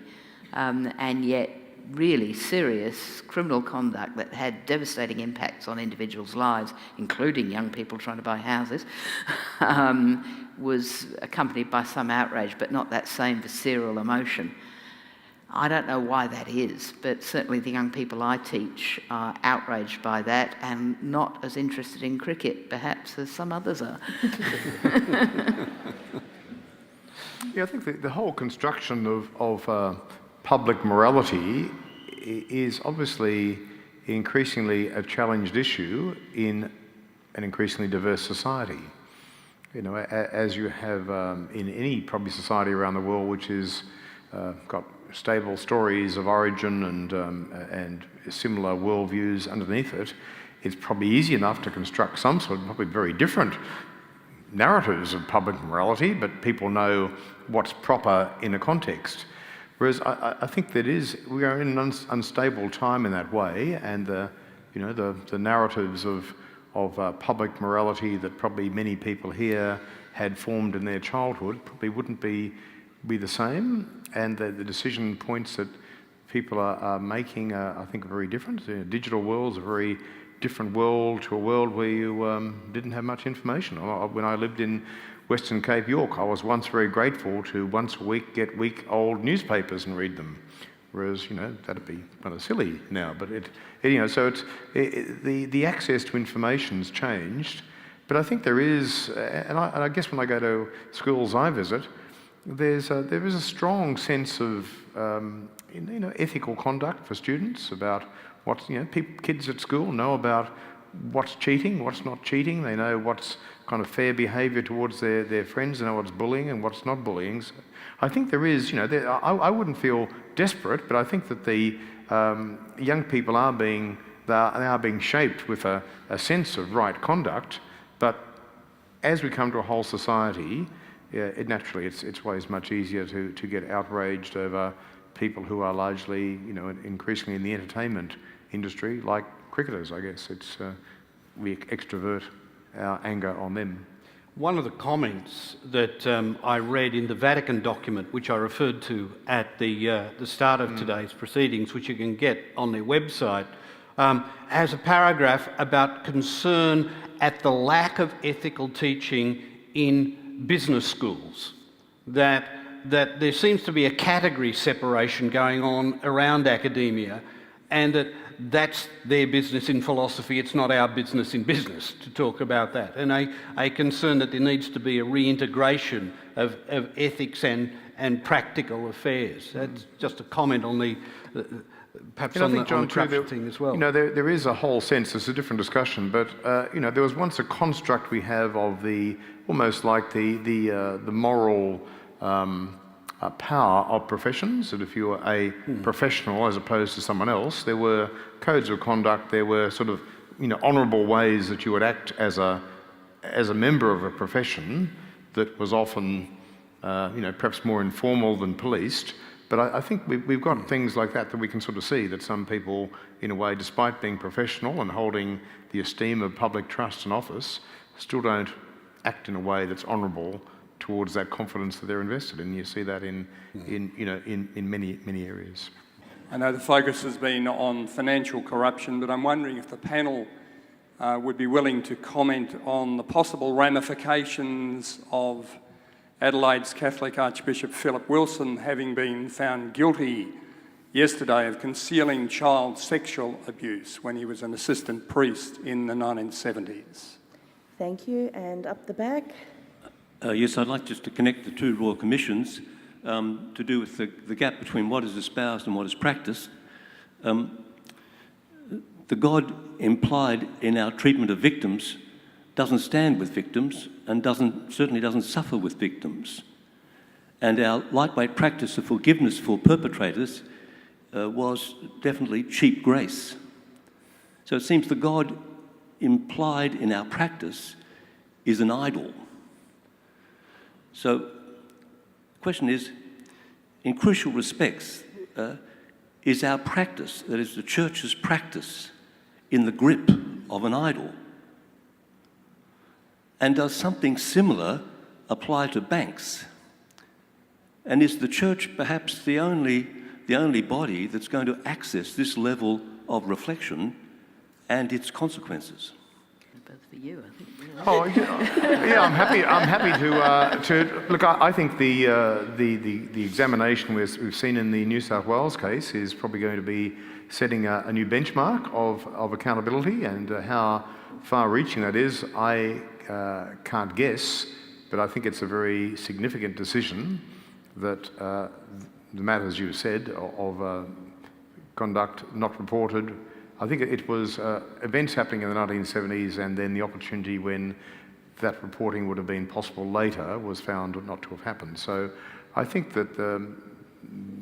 and yet really serious criminal conduct that had devastating impacts on individuals' lives, including young people trying to buy houses, was accompanied by some outrage, but not that same visceral emotion. I don't know why that is, but certainly the young people I teach are outraged by that and not as interested in cricket, perhaps, as some others are. Yeah, I think the whole construction of public morality is obviously increasingly a challenged issue in an increasingly diverse society. As you have in any probably society around the world which is got stable stories of origin and similar worldviews underneath it, it's probably easy enough to construct some sort of probably very different narratives of public morality, but people know what's proper in a context. Whereas I think that we are in an unstable time in that way, and the narratives of public morality that probably many people here had formed in their childhood probably wouldn't be the same, and the decision points that people are making I think are very different. The digital world's a very different world to a world where you didn't have much information. When I lived in Western Cape, York, I was once very grateful to once a week get week-old newspapers and read them, whereas that'd be kind of silly now. But so the access to information's changed. But I think there is, and I guess when I go to schools I visit, there is a strong sense of ethical conduct for students about what kids at school know about what's cheating, what's not cheating. They know what's kind of fair behaviour towards their friends. They know what's bullying and what's not bullying. So I think there is, I wouldn't feel desperate, but I think that the young people are being shaped with a sense of right conduct, but as we come to a whole society, it's always much easier to get outraged over people who are largely, increasingly in the entertainment industry, like cricketers, I guess. We extrovert our anger on them. One of the comments that I read in the Vatican document, which I referred to at the start of today's proceedings, which you can get on their website, has a paragraph about concern at the lack of ethical teaching in business schools, that there seems to be a category separation going on around academia, and that's their business in philosophy, it's not our business in business to talk about that. And a concern that there needs to be a reintegration of ethics and practical affairs. That's just a comment on the perhaps on the corruption thing as well. There is a whole sense, it's a different discussion, but there was once a construct we have of almost like the moral power of professions, that if you were a professional as opposed to someone else, there were codes of conduct, there were sort of honourable ways that you would act as a member of a profession that was often perhaps more informal than policed. But I think we've got things like that we can sort of see, that some people, in a way, despite being professional and holding the esteem of public trust and office, still don't act in a way that's honourable towards that confidence that they're invested in. You see that in many areas. I know the focus has been on financial corruption, but I'm wondering if the panel would be willing to comment on the possible ramifications of Adelaide's Catholic Archbishop Philip Wilson having been found guilty yesterday of concealing child sexual abuse when he was an assistant priest in the 1970s. Thank you. And up the back. Yes, I'd like just to connect the two Royal Commissions to do with the gap between what is espoused and what is practiced. The God implied in our treatment of victims doesn't stand with victims and certainly doesn't suffer with victims. And our lightweight practice of forgiveness for perpetrators was definitely cheap grace. So it seems the God implied in our practice is an idol. So the question is, in crucial respects, is our practice, that is the Church's practice, in the grip of an idol? And does something similar apply to banks? And is the Church perhaps the only body that's going to access this level of reflection and its consequences? Both for you, I think. Oh, yeah, I'm happy to look. I think the examination we've seen in the New South Wales case is probably going to be setting a new benchmark of accountability, and how far-reaching that is, I can't guess, but I think it's a very significant decision that the matters you said of conduct not reported. I think it was events happening in the 1970s, and then the opportunity when that reporting would have been possible later was found not to have happened. So I think that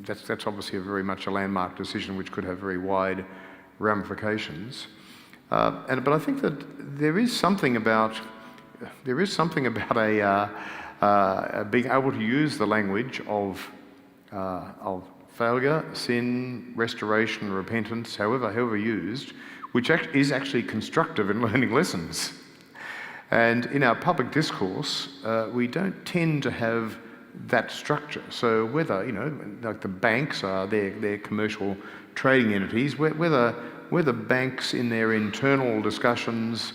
that's obviously very much a landmark decision which could have very wide ramifications. But I think that there is something about being able to use the language of failure, sin, restoration, repentance, however used, which is actually constructive in learning lessons. And in our public discourse, we don't tend to have that structure. So whether, like the banks are their commercial trading entities, whether banks in their internal discussions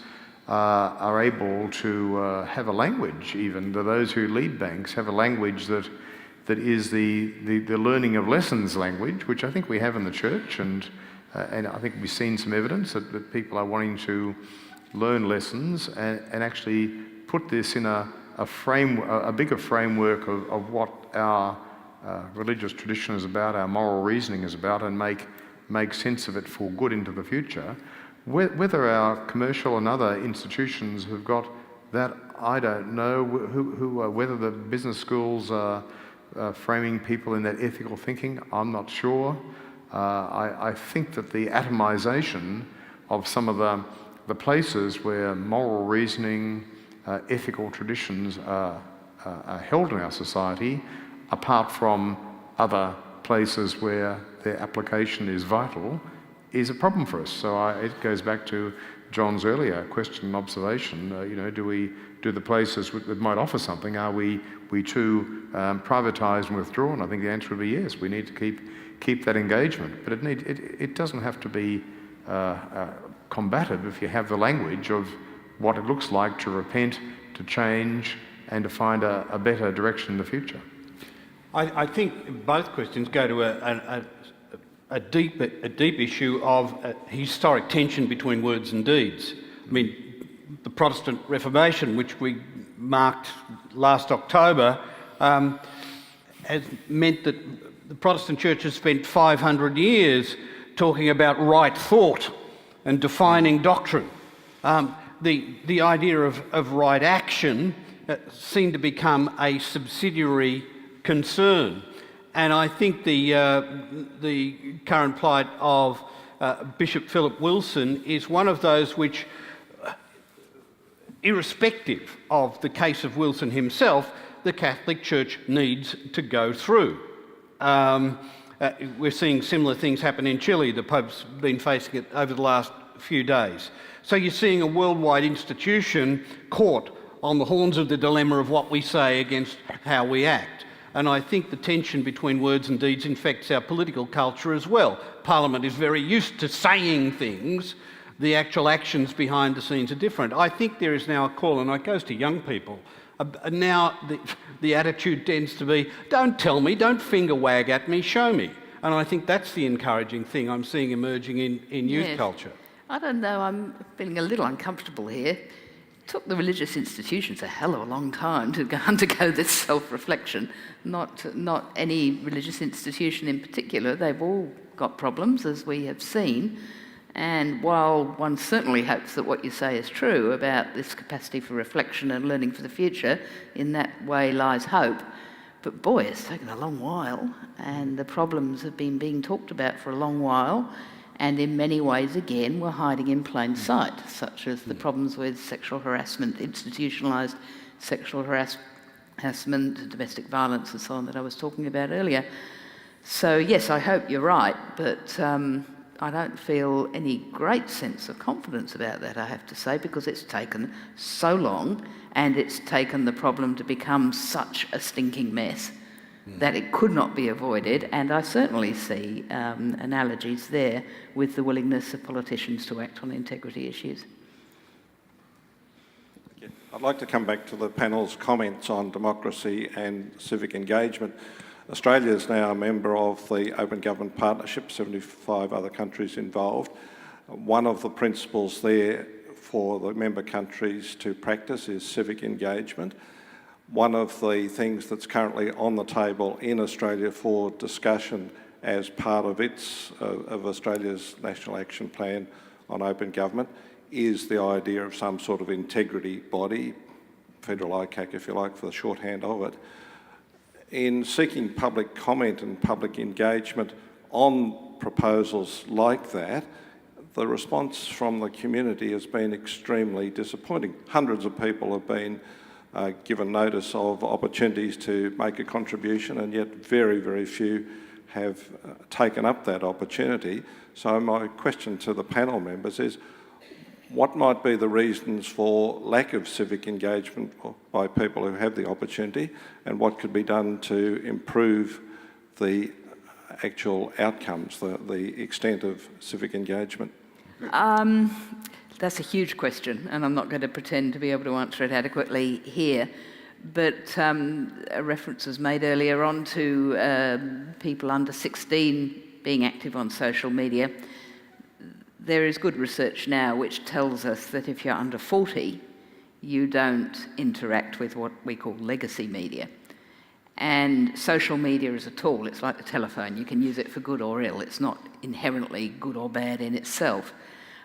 are able to have a language, even those who lead banks have a language that is the learning of lessons language, which I think we have in the Church, and I think we've seen some evidence that people are wanting to learn lessons and actually put this in a bigger framework of what our religious tradition is about, our moral reasoning is about, and make sense of it for good into the future. Whether our commercial and other institutions have got that, I don't know. Whether the business schools are framing people in that ethical thinking, I'm not sure. I think that the atomisation of some of the places where moral reasoning, ethical traditions are held in our society, apart from other places where their application is vital, is a problem for us. So it goes back to John's earlier question and observation. Do the places that might offer something, are we too privatised and withdrawn? I think the answer would be yes. We need to keep that engagement, but it doesn't have to be combative if you have the language of what it looks like to repent, to change, and to find a better direction in the future. I think both questions go to a deep issue of historic tension between words and deeds. I mean, the Protestant Reformation, which we marked last October, has meant that the Protestant Church has spent 500 years talking about right thought and defining doctrine. The idea of right action seemed to become a subsidiary concern. And I think the current plight of Bishop Philip Wilson is one of those which, irrespective of the case of Wilson himself, the Catholic Church needs to go through. We're seeing similar things happen in Chile. The Pope's been facing it over the last few days. So you're seeing a worldwide institution caught on the horns of the dilemma of what we say against how we act. And I think the tension between words and deeds infects our political culture as well. Parliament is very used to saying things. The actual actions behind the scenes are different. I think there is now a call, and it goes to young people. Now the attitude tends to be, don't tell me, don't finger wag at me, show me. And I think that's the encouraging thing I'm seeing emerging in youth culture. I don't know, I'm feeling a little uncomfortable here. It took the religious institutions a hell of a long time to undergo this self-reflection. Not any religious institution in particular. They've all got problems, as we have seen. And while one certainly hopes that what you say is true about this capacity for reflection and learning for the future, in that way lies hope. But boy, it's taken a long while, and the problems have been being talked about for a long while, and in many ways, again, were hiding in plain sight, such as the problems with sexual harassment, institutionalised sexual harassment, domestic violence and so on that I was talking about earlier. So yes, I hope you're right, but I don't feel any great sense of confidence about that, I have to say, because it's taken so long and it's taken the problem to become such a stinking mess that it could not be avoided, and I certainly see analogies there with the willingness of politicians to act on integrity issues. I'd like to come back to the panel's comments on democracy and civic engagement. Australia is now a member of the Open Government Partnership, 75 other countries involved. One of the principles there for the member countries to practice is civic engagement. One of the things that's currently on the table in Australia for discussion as part of Australia's National Action Plan on Open Government is the idea of some sort of integrity body, federal ICAC if you like, for the shorthand of it. In seeking public comment and public engagement on proposals like that, the response from the community has been extremely disappointing. Hundreds of people have been given notice of opportunities to make a contribution, and yet very, very few have taken up that opportunity. So my question to the panel members is, what might be the reasons for lack of civic engagement by people who have the opportunity, and what could be done to improve the actual outcomes, the extent of civic engagement? That's a huge question, and I'm not going to pretend to be able to answer it adequately here. But a reference was made earlier on to people under 16 being active on social media. There is good research now which tells us that if you're under 40, you don't interact with what we call legacy media. And social media is a tool. It's like the telephone. You can use it for good or ill. It's not inherently good or bad in itself.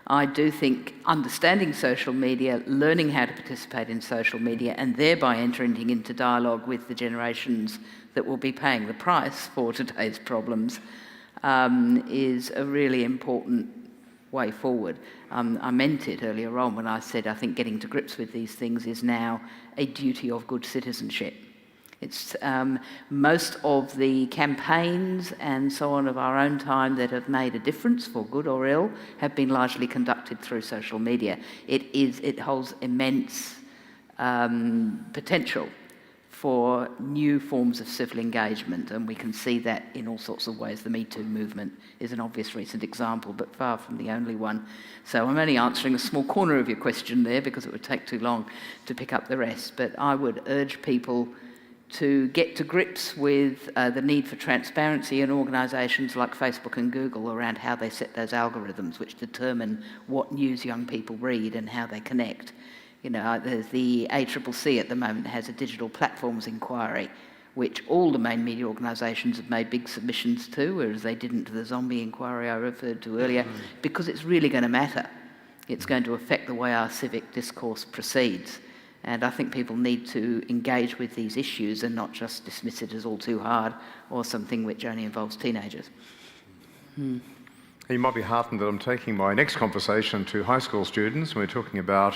I do think understanding social media, learning how to participate in social media, and thereby entering into dialogue with the generations that will be paying the price for today's problems, is a really important way forward. I meant it earlier on when I said I think getting to grips with these things is now a duty of good citizenship. It's most of the campaigns and so on of our own time that have made a difference, for good or ill, have been largely conducted through social media. It holds immense potential for new forms of civil engagement, and we can see that in all sorts of ways. The Me Too movement is an obvious recent example, but far from the only one. So I'm only answering a small corner of your question there because it would take too long to pick up the rest. But I would urge people to get to grips with the need for transparency in organisations like Facebook and Google around how they set those algorithms which determine what news young people read and how they connect. You know, there's the ACCC at the moment has a digital platforms inquiry, which all the main media organisations have made big submissions to, whereas they didn't to the zombie inquiry I referred to earlier, because it's really going to matter. It's going to affect the way our civic discourse proceeds. And I think people need to engage with these issues and not just dismiss it as all too hard or something which only involves teenagers. You might be heartened that I'm taking my next conversation to high school students. We're talking about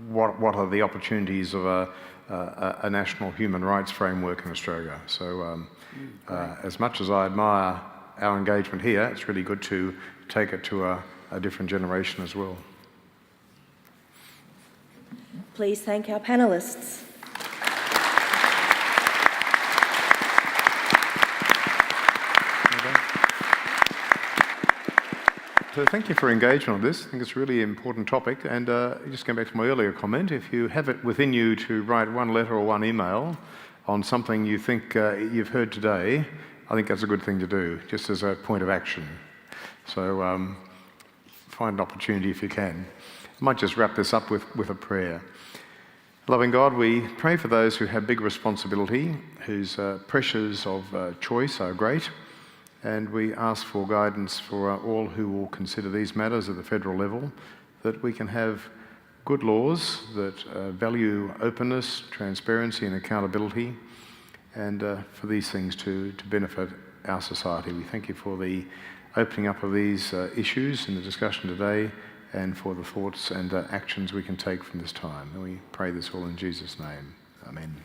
what are the opportunities of a national human rights framework in Australia. So as much as I admire our engagement here, it's really good to take it to a different generation as well. Please thank our panellists. So thank you for engagement on this. I think it's a really important topic. And just going back to my earlier comment, if you have it within you to write one letter or one email on something you think you've heard today, I think that's a good thing to do, just as a point of action. So find an opportunity if you can. I might just wrap this up with a prayer. Loving God, we pray for those who have big responsibility, whose pressures of choice are great, and we ask for guidance for all who will consider these matters at the federal level, that we can have good laws that value openness, transparency and accountability, and for these things to benefit our society. We thank you for the opening up of these issues in the discussion today, and for the thoughts and actions we can take from this time. And we pray this all in Jesus' name. Amen.